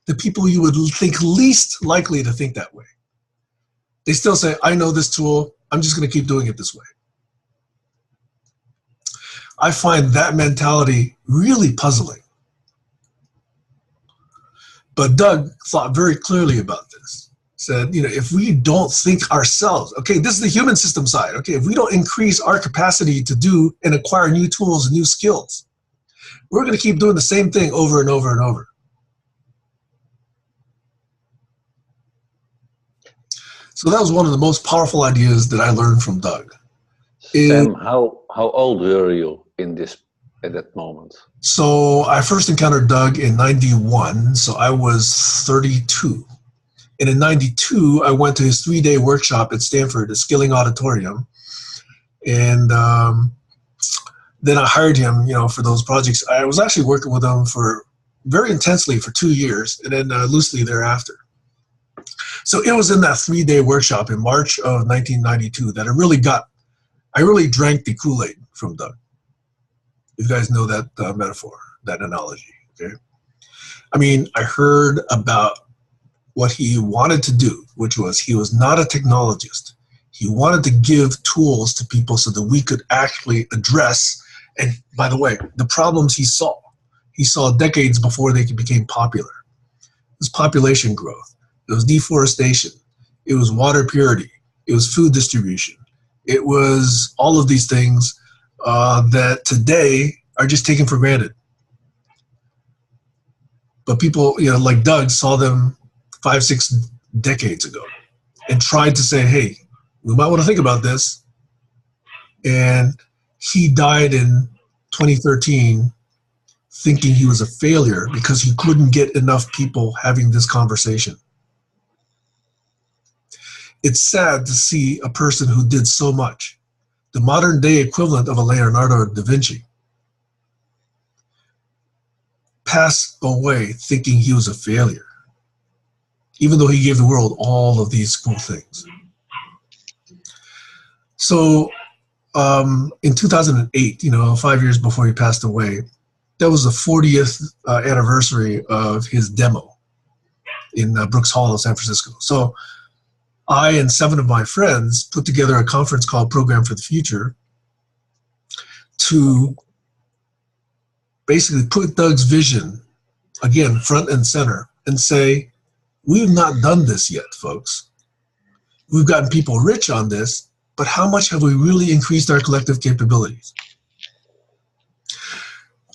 the people you would think least likely to think that way. They still say, I know this tool. I'm just going to keep doing it this way. I find that mentality really puzzling. But Doug thought very clearly about this. Said, if we don't think ourselves, okay, this is the human system side. Okay, if we don't increase our capacity to do and acquire new tools and new skills, we're going to keep doing the same thing over and over and over. So that was one of the most powerful ideas that I learned from Doug. Sam, how old were you at that moment? So I first encountered Doug in 91, so I was 32. And in 92, I went to his 3-day workshop at Stanford, at Skilling Auditorium. And then I hired him, for those projects. I was actually working with him very intensely for 2 years, and then loosely thereafter. So it was in that 3-day workshop in March of 1992 that I really drank the Kool-Aid from Doug. You guys know that metaphor, that analogy, okay? I mean, I heard about what he wanted to do, which was he was not a technologist. He wanted to give tools to people so that we could actually address, and by the way, the problems he saw decades before they became popular. It was population growth. It was deforestation. It was water purity. It was food distribution. It was all of these things that today are just taken for granted. But people, like Doug, saw them 5-6 decades ago and tried to say, hey, we might want to think about this. And he died in 2013 thinking he was a failure because he couldn't get enough people having this conversation. It's sad to see a person who did so much, the modern day equivalent of a Leonardo da Vinci, pass away thinking he was a failure, even though he gave the world all of these cool things. So in 2008, 5 years before he passed away, that was the 40th anniversary of his demo in Brooks Hall, San Francisco. So I and 7 of my friends put together a conference called Program for the Future to basically put Doug's vision, again, front and center, and say, we've not done this yet, folks. We've gotten people rich on this, but how much have we really increased our collective capabilities?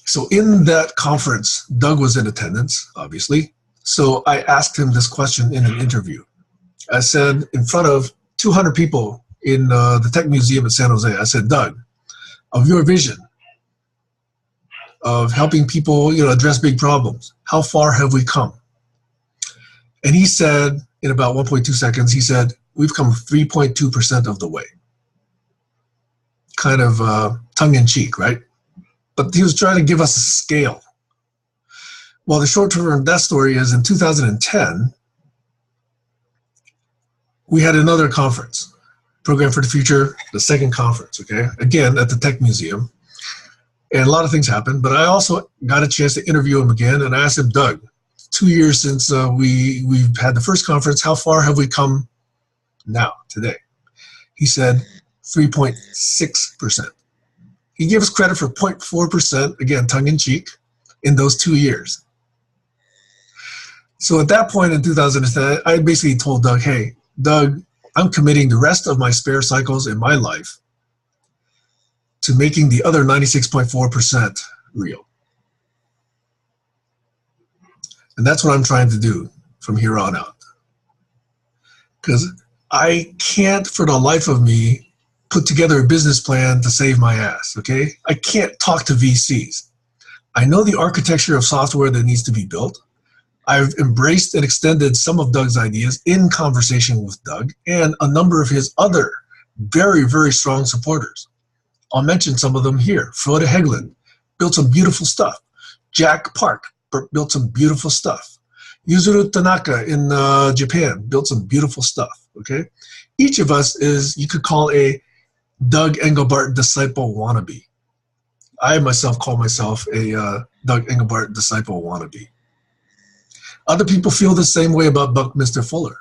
So in that conference, Doug was in attendance, obviously. So I asked him this question in an interview. I said, in front of 200 people in the Tech Museum in San Jose, I said, Doug, of your vision of helping people, address big problems, how far have we come? And he said, in about 1.2 seconds, he said, we've come 3.2% of the way. Kind of tongue-in-cheek, right? But he was trying to give us a scale. Well, the short term of that story is in 2010, we had another conference, Program for the Future, the second conference, okay? Again, at the Tech Museum. And a lot of things happened, but I also got a chance to interview him again, and I asked him, Doug, 2 years since we've had the first conference, how far have we come now, today? He said 3.6%. He gave us credit for 0.4%, again, tongue-in-cheek, in those 2 years. So at that point in 2010, I basically told Doug, hey, Doug, I'm committing the rest of my spare cycles in my life to making the other 96.4% real. And that's what I'm trying to do from here on out. Because I can't, for the life of me, put together a business plan to save my ass, okay? I can't talk to VCs. I know the architecture of software that needs to be built. I've embraced and extended some of Doug's ideas in conversation with Doug and a number of his other very, very strong supporters. I'll mention some of them here. Frode Hegland built some beautiful stuff. Jack Park built some beautiful stuff. Yuzuru Tanaka in Japan built some beautiful stuff, okay? Each of us is, you could call a Doug Engelbart disciple wannabe. I myself call myself a Doug Engelbart disciple wannabe. Other people feel the same way about Buckminster Fuller.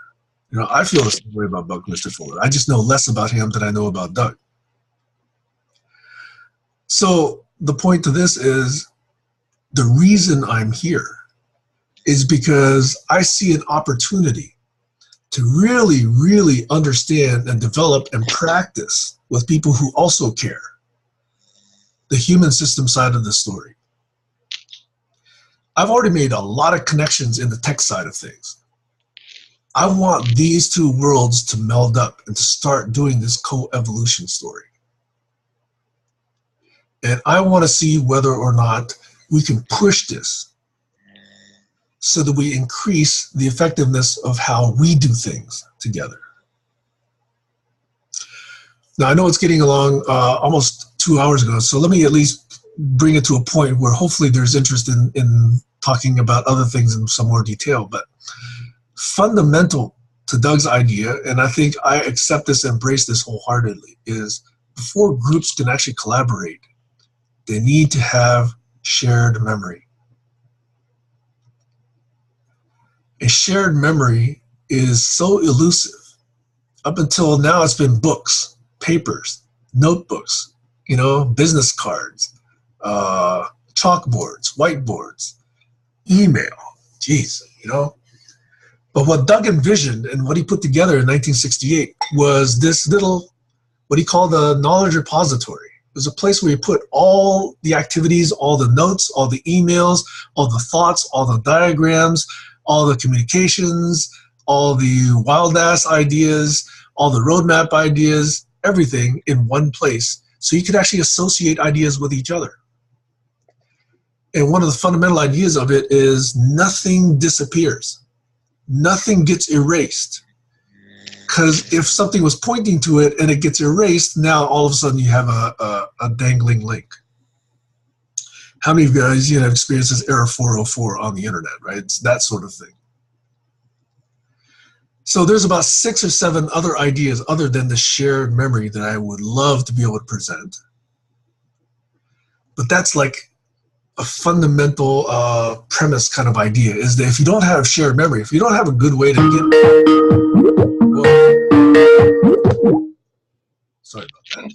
I feel the same way about Buckminster Fuller. I just know less about him than I know about Doug. So the point to this is, the reason I'm here is because I see an opportunity to really, really understand and develop and practice with people who also care the human system side of the story. I've already made a lot of connections in the tech side of things. I want these two worlds to meld up and to start doing this co-evolution story. And I want to see whether or not we can push this so that we increase the effectiveness of how we do things together. Now, I know it's getting along almost 2 hours ago, so let me at least bring it to a point where hopefully there's interest in talking about other things in some more detail. But fundamental to Doug's idea, and I think I accept this and embrace this wholeheartedly, is before groups can actually collaborate, they need to have shared memory. A shared memory is so elusive. Up until now, it's been books, papers, notebooks, business cards, chalkboards, whiteboards, email, geez, But what Doug envisioned and what he put together in 1968 was this little, what he called a knowledge repository. It was a place where you put all the activities, all the notes, all the emails, all the thoughts, all the diagrams, all the communications, all the wild-ass ideas, all the roadmap ideas, everything in one place, so you could actually associate ideas with each other. And one of the fundamental ideas of it is nothing disappears. Nothing gets erased. Because if something was pointing to it and it gets erased, now all of a sudden you have a dangling link. How many of you guys have experienced this error 404 on the internet, right? It's that sort of thing. So there's about 6 or 7 other ideas other than the shared memory that I would love to be able to present. But that's like a fundamental premise kind of idea, is that if you don't have shared memory, if you don't have a good way to get... Whoa. Sorry about that.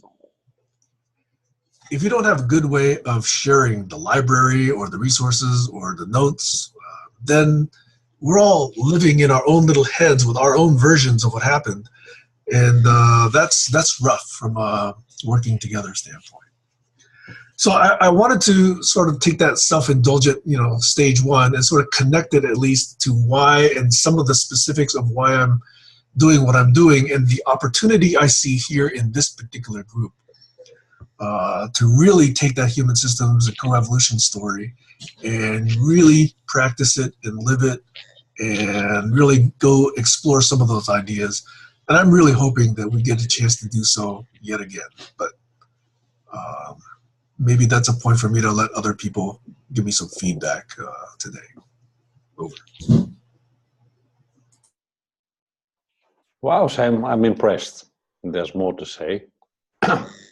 If you don't have a good way of sharing the library or the resources or the notes, then we're all living in our own little heads with our own versions of what happened. And that's rough from a working together standpoint. So I wanted to sort of take that self-indulgent, stage one and sort of connect it at least to why and some of the specifics of why I'm doing what I'm doing and the opportunity I see here in this particular group to really take that human systems and coevolution story and really practice it and live it and really go explore some of those ideas. And I'm really hoping that we get a chance to do so yet again. But maybe that's a point for me to let other people give me some feedback today. Over. Wow, Sam, I'm impressed. There's more to say.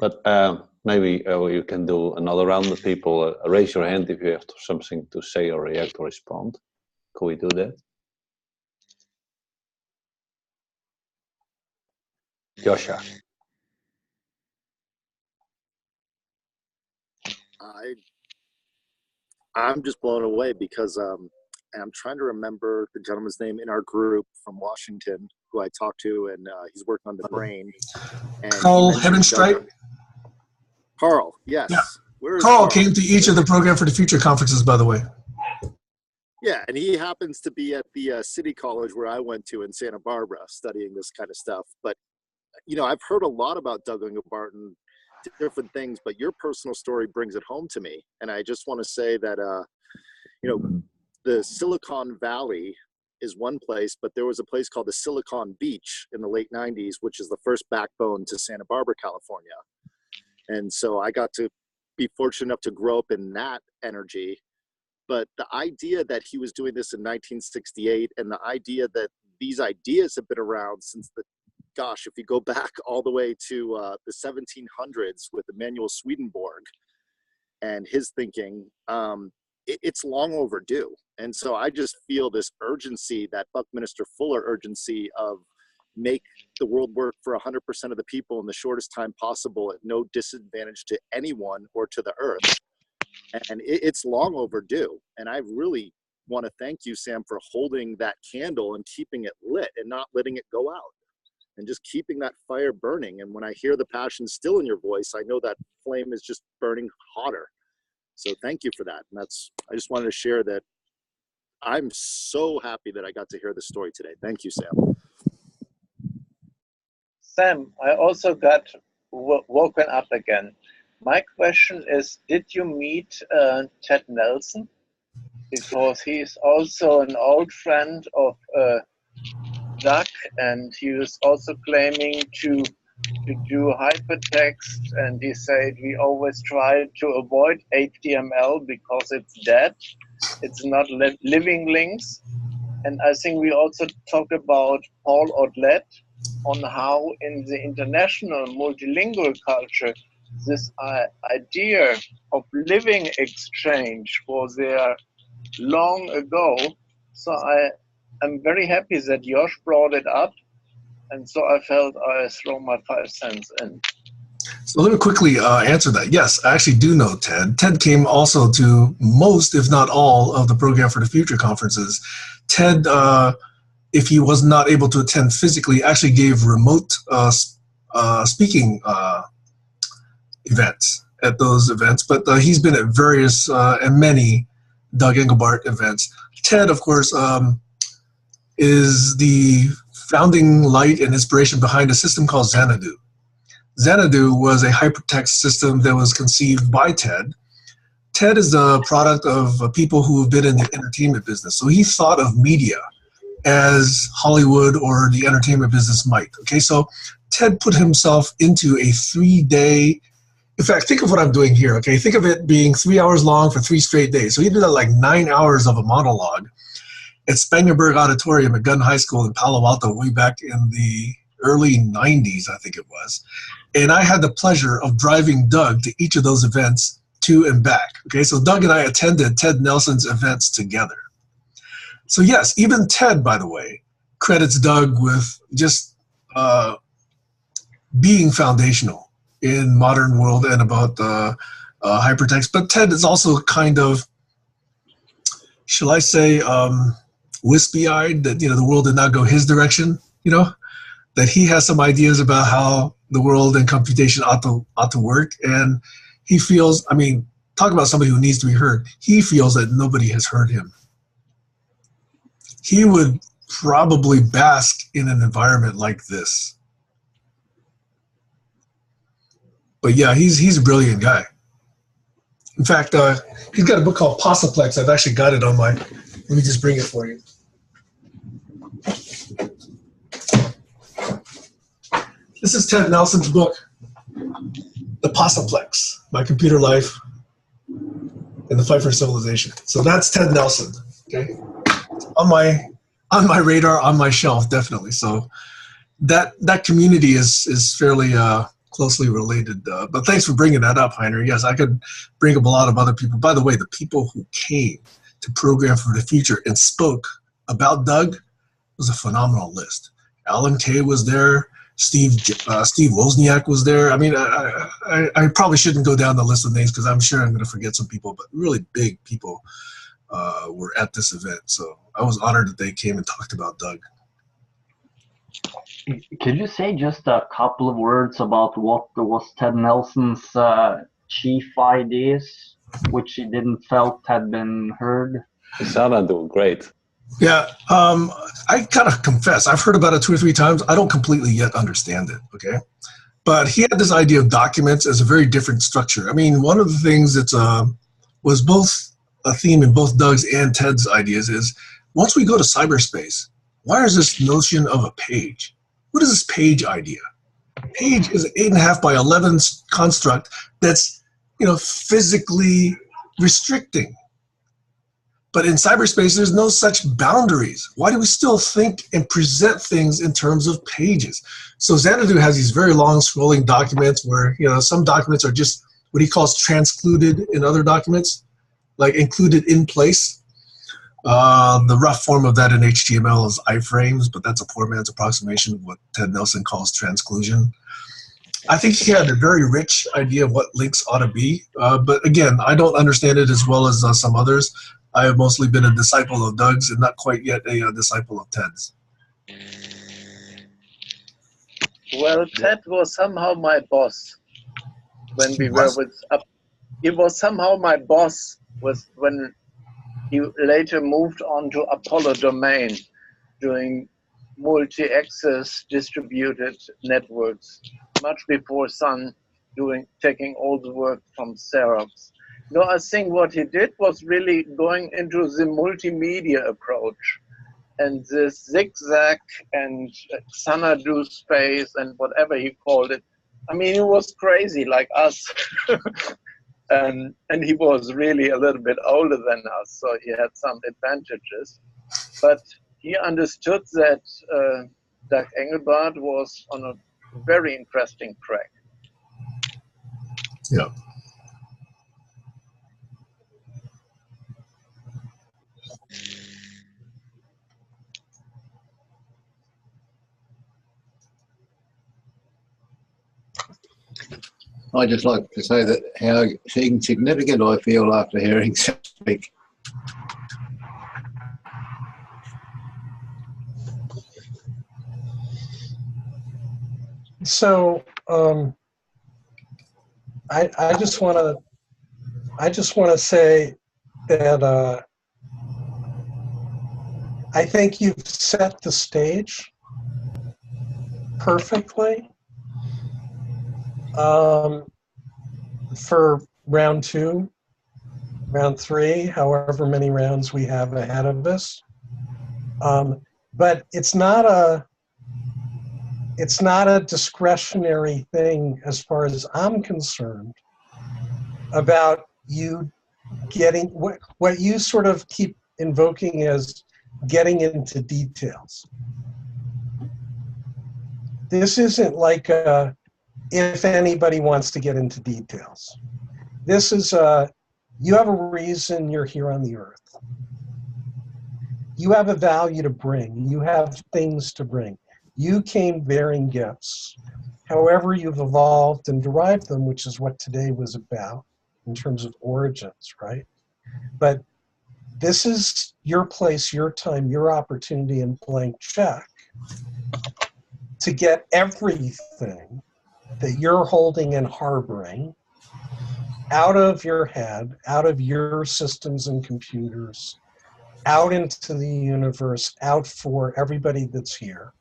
But maybe you can do another round of people. Raise your hand if you have something to say or react or respond. Could we do that? Joshua. I'm just blown away because I'm trying to remember the gentleman's name in our group from Washington who I talked to, and he's working on the brain. And Carl Hebenstreit? Carl, yes. Yeah. Carl came to each of the Program for the Future conferences, by the way. Yeah, and he happens to be at the City College where I went to in Santa Barbara studying this kind of stuff. But, I've heard a lot about Doug Engelbart, different things, but your personal story brings it home to me. And I just want to say that, the Silicon Valley is one place, but there was a place called the Silicon Beach in the late 90s, which is the first backbone to Santa Barbara, California. And so I got to be fortunate enough to grow up in that energy. But the idea that he was doing this in 1968 and the idea that these ideas have been around since if you go back all the way to the 1700s with Emanuel Swedenborg and his thinking, it's long overdue. And so I just feel this urgency, that Buckminster Fuller urgency of make the world work for 100% of the people in the shortest time possible at no disadvantage to anyone or to the earth. And it's long overdue. And I really want to thank you, Sam, for holding that candle and keeping it lit and not letting it go out. And just keeping that fire burning. And when I hear the passion still in your voice, I know that flame is just burning hotter. So thank you for that. And I just wanted to share that I'm so happy that I got to hear the story today. Thank you, Sam. Sam, I also got woken up again. My question is, did you meet Ted Nelson? Because he is also an old friend of Doug, and he was also claiming to do hypertext, and he said we always try to avoid HTML because it's dead, it's not living links. And I think we also talk about Paul Otlet on how in the international multilingual culture this idea of living exchange was there long ago. So I'm very happy that Josh brought it up, and so I felt I throw my 5 cents in. So let me quickly answer that. Yes, I actually do know Ted. Ted came also to most, if not all, of the Program for the Future conferences. Ted, if he was not able to attend physically, actually gave remote speaking events at those events, but he's been at various and many Doug Engelbart events. Ted, of course, is the founding light and inspiration behind a system called Xanadu. Xanadu was a hypertext system that was conceived by Ted. Ted is the product of people who have been in the entertainment business. So he thought of media as Hollywood or the entertainment business might. Okay, so Ted put himself into a 3-day, in fact, think of what I'm doing here, okay? Think of it being 3 hours long for 3 straight days. So he did like 9 hours of a monologue. at Spangenberg Auditorium at Gunn High School in Palo Alto way back in the early 90s, I think it was. And I had the pleasure of driving Doug to each of those events to and back. Okay, so Doug and I attended Ted Nelson's events together. So yes, even Ted, by the way, credits Doug with just being foundational in modern world and about hypertext. But Ted is also kind of, shall I say, wispy-eyed, that, the world did not go his direction, that he has some ideas about how the world and computation ought to work. And he feels, talk about somebody who needs to be heard. He feels that nobody has heard him. He would probably bask in an environment like this. But yeah, he's a brilliant guy. In fact, he's got a book called Possiplex. I've actually got it on my, let me just bring it for you. This is Ted Nelson's book, The Possiplex, My Computer Life and the Fight for Civilization. So that's Ted Nelson, okay? On my radar, on my shelf, definitely. So that community is fairly closely related. But thanks for bringing that up, Heiner. Yes, I could bring up a lot of other people. By the way, the people who came to Program for the Future and spoke about Doug was a phenomenal list. Alan Kay was there. Steve Wozniak was there. I probably shouldn't go down the list of names because I'm sure I'm going to forget some people, but really big people were at this event. So I was honored that they came and talked about Doug. Could you say just a couple of words about what was Ted Nelson's chief ideas, which he didn't felt had been heard? It sounded great. Yeah, I kind of confess, I've heard about it 2 or 3 times. I don't completely yet understand it, okay? But he had this idea of documents as a very different structure. One of the things that was both a theme in both Doug's and Ted's ideas is, once we go to cyberspace, why is this notion of a page? What is this page idea? Page is an 8.5 by 11 construct that's, physically restricting. But in cyberspace, there's no such boundaries. Why do we still think and present things in terms of pages? So Xanadu has these very long scrolling documents where, some documents are just what he calls transcluded in other documents, like included in place. The rough form of that in HTML is iframes, but that's a poor man's approximation of what Ted Nelson calls transclusion. I think he had a very rich idea of what links ought to be. But again, I don't understand it as well as some others. I have mostly been a disciple of Doug's and not quite yet a disciple of Ted's. Well, Ted was somehow my boss when we were with. He was somehow my boss when he later moved on to Apollo Domain, doing multi-access distributed networks, much before Sun taking all the work from Xerox. No, I think what he did was really going into the multimedia approach and this zigzag and Xanadu space and whatever he called it. He was crazy like us. and he was really a little bit older than us, so he had some advantages. But he understood that Doug Engelbart was on a very interesting track. Yeah. I'd just like to say that how insignificant I feel after hearing Sam speak. So I just want to say that I think you've set the stage perfectly for round 2, round 3, however many rounds we have ahead of us. But it's not a discretionary thing as far as I'm concerned about you getting what you sort of keep invoking as getting into details. This isn't like if anybody wants to get into details. This is you have a reason you're here on the earth. You have a value to bring. You have things to bring. You came bearing gifts. However you've evolved and derived them, which is what today was about in terms of origins, right? But this is your place, your time, your opportunity, and blank check to get everything that you're holding and harboring out of your head, out of your systems and computers, out into the universe, out for everybody that's here,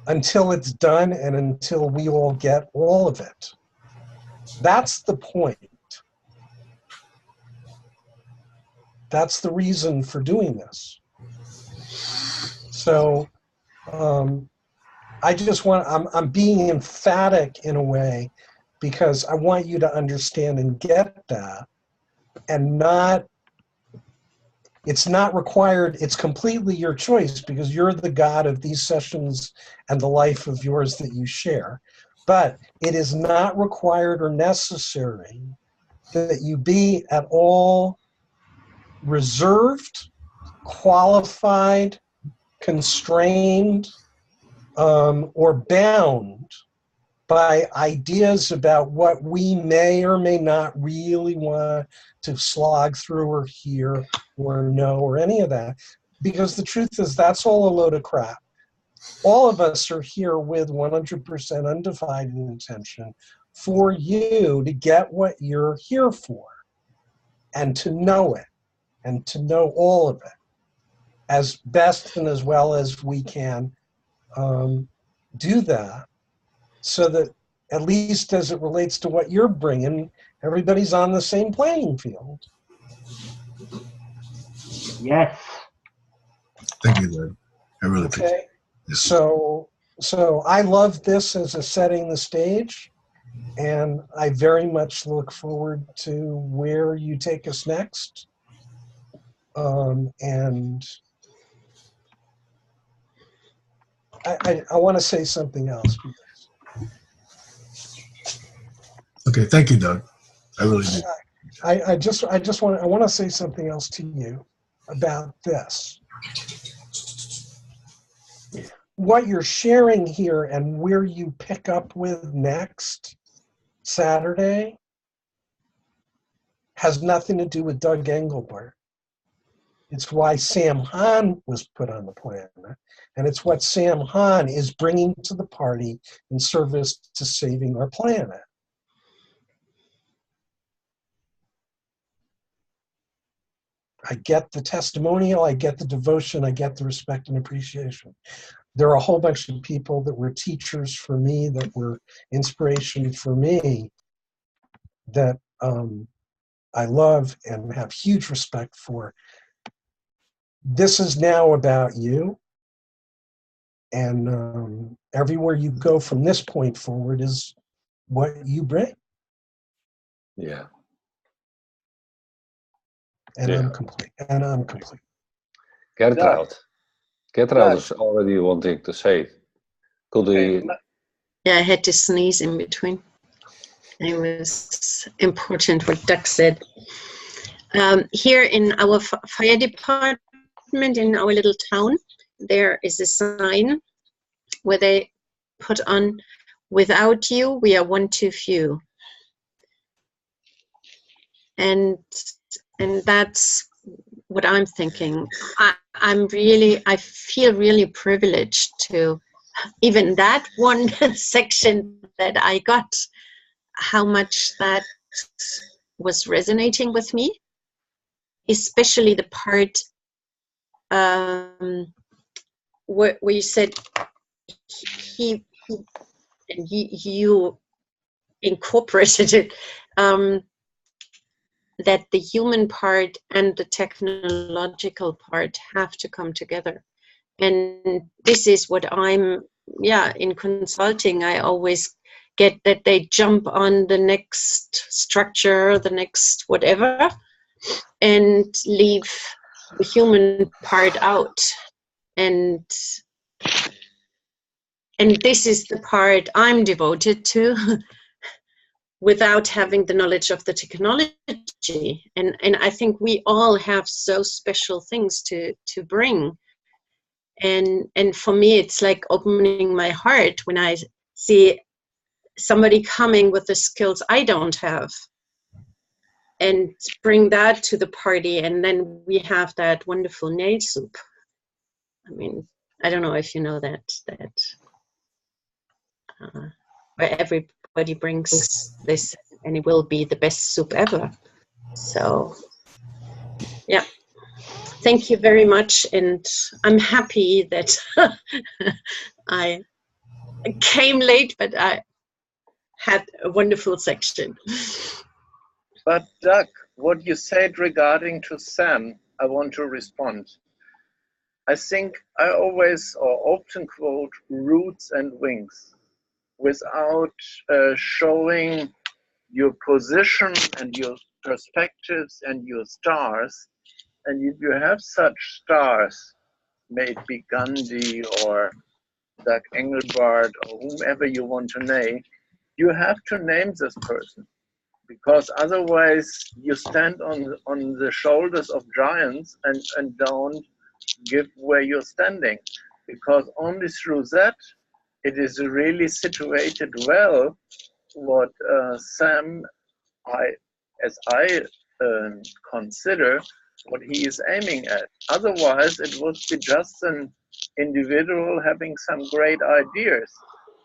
until it's done and until we all get all of it. That's the point. That's the reason for doing this. So I just want, I'm being emphatic in a way because I want you to understand and get that, and not, it's not required, it's completely your choice because you're the God of these sessions and the life of yours that you share. But it is not required or necessary that you be at all reserved, qualified, constrained, or bound by ideas about what we may or may not really want to slog through or hear or know or any of that. Because the truth is that's all a load of crap. All of us are here with 100% undivided attention for you to get what you're here for and to know it and to know all of it as best and as well as we can do that, so that at least as it relates to what you're bringing, everybody's on the same playing field. Yes. Thank you, Lord. I really appreciate it. Yes. So I love this as a setting the stage, and I very much look forward to where you take us next. And I want to say something else. Okay, thank you, Doug. I really do. I want to say something else to you about this. What you're sharing here and where you pick up with next Saturday has nothing to do with Doug Engelbart. It's why Sam Hahn was put on the planet, and it's what Sam Hahn is bringing to the party in service to saving our planet. I get the testimonial, I get the devotion, I get the respect and appreciation. There are a whole bunch of people that were teachers for me, that were inspiration for me, that I love and have huge respect for. This is now about you, and everywhere you go from this point forward is what you bring. Yeah. And Yeah. I'm complete. And I'm complete. Gertrude is already wanting to say. Could we? Yeah, I had to sneeze in between. It was important what Doug said. Here in our fire department, in our little town, there is a sign where they put on, "Without you, we are one too few." And that's what I'm thinking. I feel really privileged to, even that one section that I got, how much that was resonating with me, especially the part where you said you incorporated it, that the human part and the technological part have to come together. And this is what I'm, in consulting, I always get that they jump on the next structure, the next whatever, and leave the human part out. And this is the part I'm devoted to without having the knowledge of the technology. And I think we all have so special things to bring. And for me, it's like opening my heart when I see somebody coming with the skills I don't have and bring that to the party. And then we have that wonderful nail soup. I mean, I don't know if you know that where everybody brings this and it will be the best soup ever. So, yeah. Thank you very much, and I'm happy that I came late, but I had a wonderful section. But Doug, what you said regarding to Sam, I want to respond. I think I always or often quote roots and wings without showing your position and your perspectives and your stars. And if you have such stars, may it be Gandhi or Doug Engelbart or whomever you want to name, you have to name this person, because otherwise you stand on the shoulders of giants and don't give where you're standing, because only through that it is really situated well what Sam, as I consider, what he is aiming at. Otherwise, it would be just an individual having some great ideas.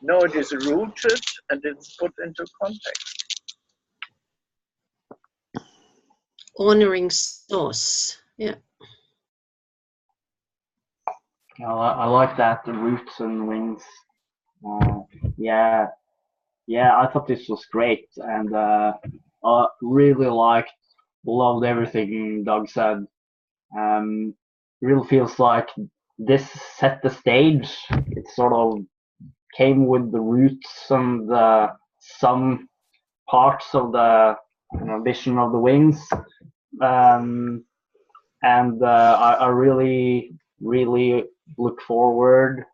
No, it is rooted and it's put into context. Honoring source, yeah. I like that, the roots and wings. Yeah, I thought this was great, and I really loved everything Doug said. Really feels like this set the stage. It sort of came with the roots and some parts of the vision of the wings, and I really look forward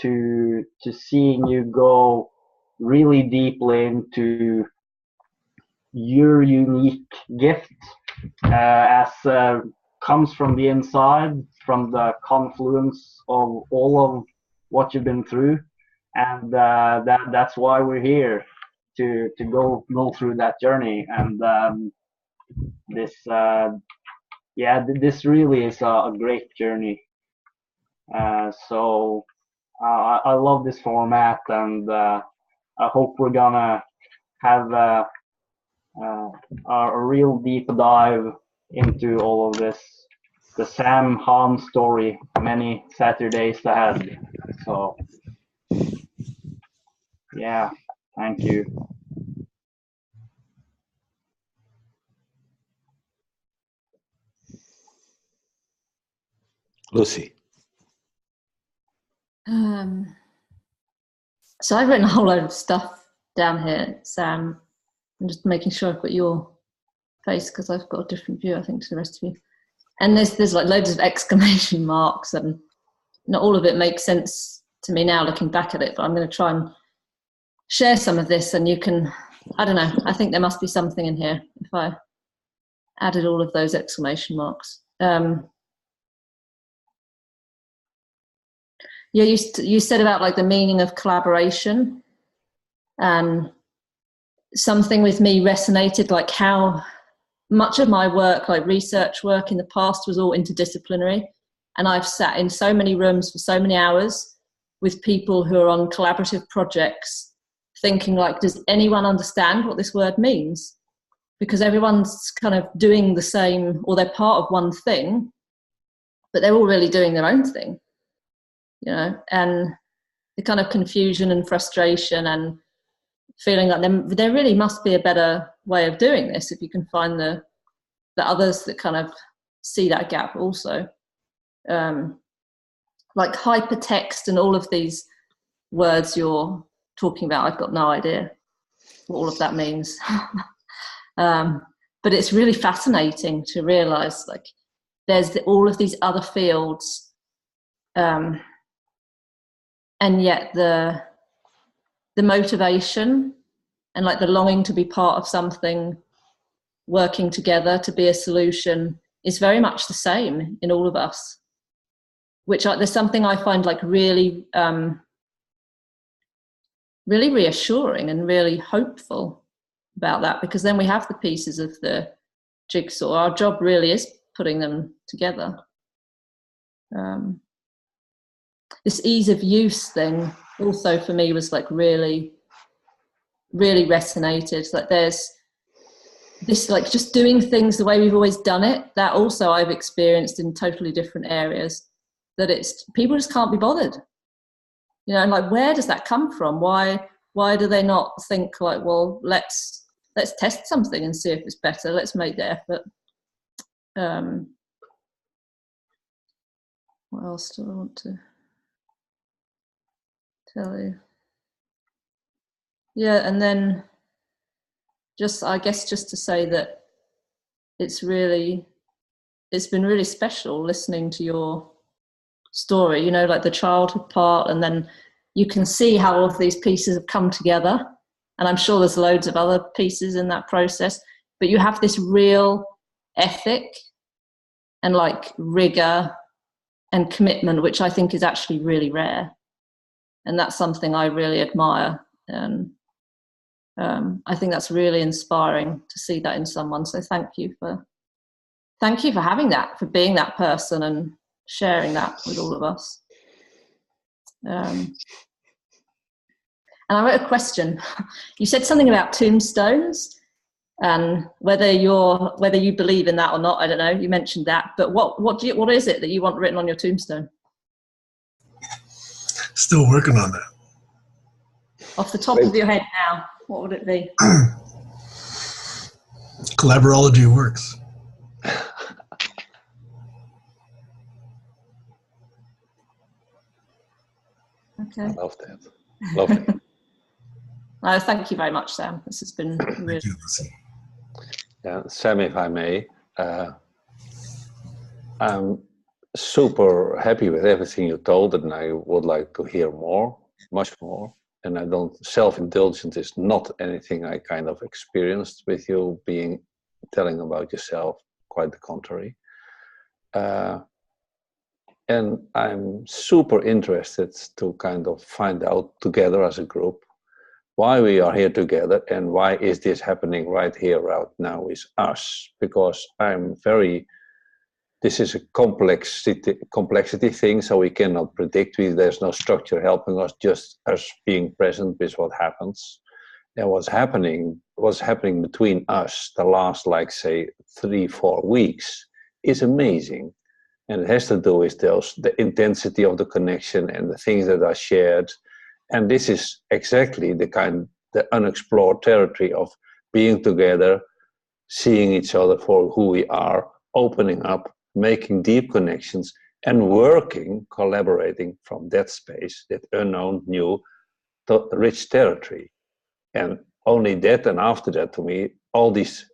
to seeing you go really deeply into your unique gift as comes from the inside, from the confluence of all of what you've been through, and that's why we're here to go through that journey. And this this really is a great journey. So I love this format, and I hope we're gonna have a real deep dive into all of this, the Sam Hahn story, many Saturdays ahead. So yeah, thank you. Lucy. So I've written a whole load of stuff down here, Sam. I'm just making sure I've got your face because I've got a different view, I think, to the rest of you. And there's like loads of exclamation marks, and not all of it makes sense to me now looking back at it, but I'm going to try and share some of this, and you can, I don't know, I think there must be something in here if I added all of those exclamation marks. Yeah, you said about like the meaning of collaboration, and something with me resonated, like how much of my work, like research work in the past, was all interdisciplinary, and I've sat in so many rooms for so many hours with people who are on collaborative projects thinking like, does anyone understand what this word means? Because everyone's kind of doing the same, or they're part of one thing, but they're all really doing their own thing. You know, and the kind of confusion and frustration and feeling like there really must be a better way of doing this if you can find the others that kind of see that gap also. Like hypertext and all of these words you're talking about, I've got no idea what all of that means. But it's really fascinating to realise, like, there's all of these other fields, and yet the motivation and like the longing to be part of something, working together to be a solution, is very much the same in all of us. Which there's something I find like really, really reassuring and really hopeful about that, because then we have the pieces of the jigsaw. Our job really is putting them together. This ease of use thing also for me was like really, really resonated. Like there's this like just doing things the way we've always done it, that also I've experienced in totally different areas, that it's people just can't be bothered, you know. And like, where does that come from? Why do they not think like, well, let's test something and see if it's better, let's make the effort. What else do I want to tell you? Yeah, and then I guess just to say that it's been really special listening to your story, you know, like the childhood part, and then you can see how all of these pieces have come together. And I'm sure there's loads of other pieces in that process, but you have this real ethic and like rigor and commitment, which I think is actually really rare. And that's something I really admire. And I think that's really inspiring to see that in someone. So thank you for having that, for being that person and sharing that with all of us. And I wrote a question. You said something about tombstones, and whether you believe in that or not, I don't know. You mentioned that, but what is it that you want written on your tombstone? Still working on that. Off the top of your head now, what would it be? Collaborology works. Okay. I love that. Lovely. Thank you very much, Sam. This has been really. Thank you, Lucy. Yeah, Sam, if I may, I'm super happy with everything you told, and I would like to hear more, much more. And I don't, self-indulgence is not anything I kind of experienced with you telling about yourself, quite the contrary. And I'm super interested to kind of find out together as a group why we are here together and why is this happening right here, right now with us. Because this is a complexity thing, so we cannot predict. There's no structure helping us, just us being present with what happens. And what's happening between us the last, like, say, 3-4 weeks is amazing. And it has to do with the intensity of the connection and the things that are shared. And this is exactly the unexplored territory of being together, seeing each other for who we are, opening up, making deep connections, and collaborating from that space, that unknown, new, rich territory. And only that, and after that, to me, all these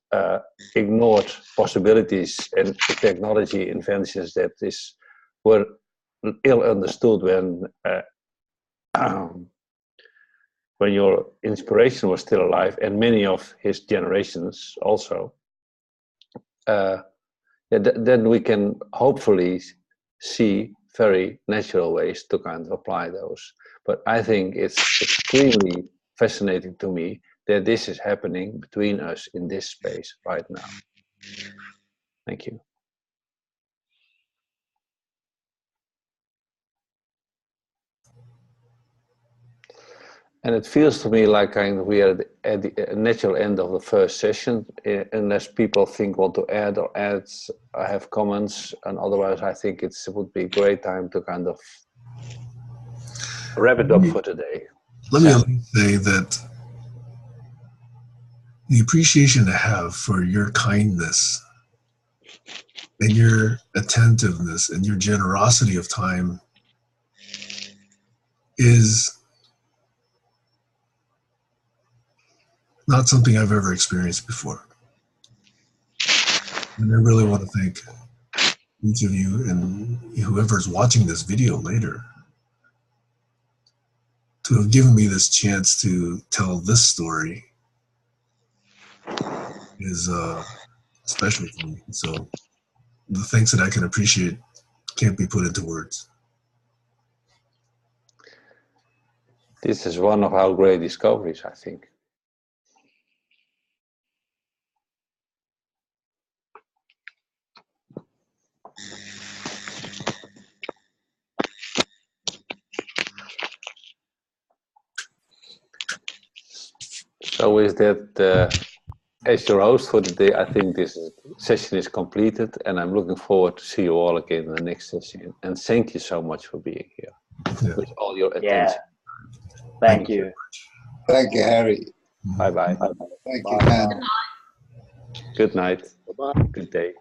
ignored possibilities and technology inventions that were ill understood when your inspiration was still alive, and many of his generations also. Then we can hopefully see very natural ways to kind of apply those. But I think it's extremely fascinating to me that this is happening between us in this space right now. Thank you. And it feels to me like we are at the natural end of the first session, unless people want to add or have comments, and otherwise I think it would be a great time to kind of wrap it up for today. Let me say that the appreciation I have for your kindness and your attentiveness and your generosity of time is not something I've ever experienced before. And I really want to thank each of you and whoever's watching this video later to have given me this chance to tell this story is special to me. So the things that I can appreciate can't be put into words. This is one of our great discoveries, I think. So is that, as your host for the day, I think this session is completed, and I'm looking forward to see you all again in the next session. And thank you so much for being here with all your attention. Thank you. Thank you, Harry. Bye-bye. Thank you, Pam. Good night. Bye-bye. Good day.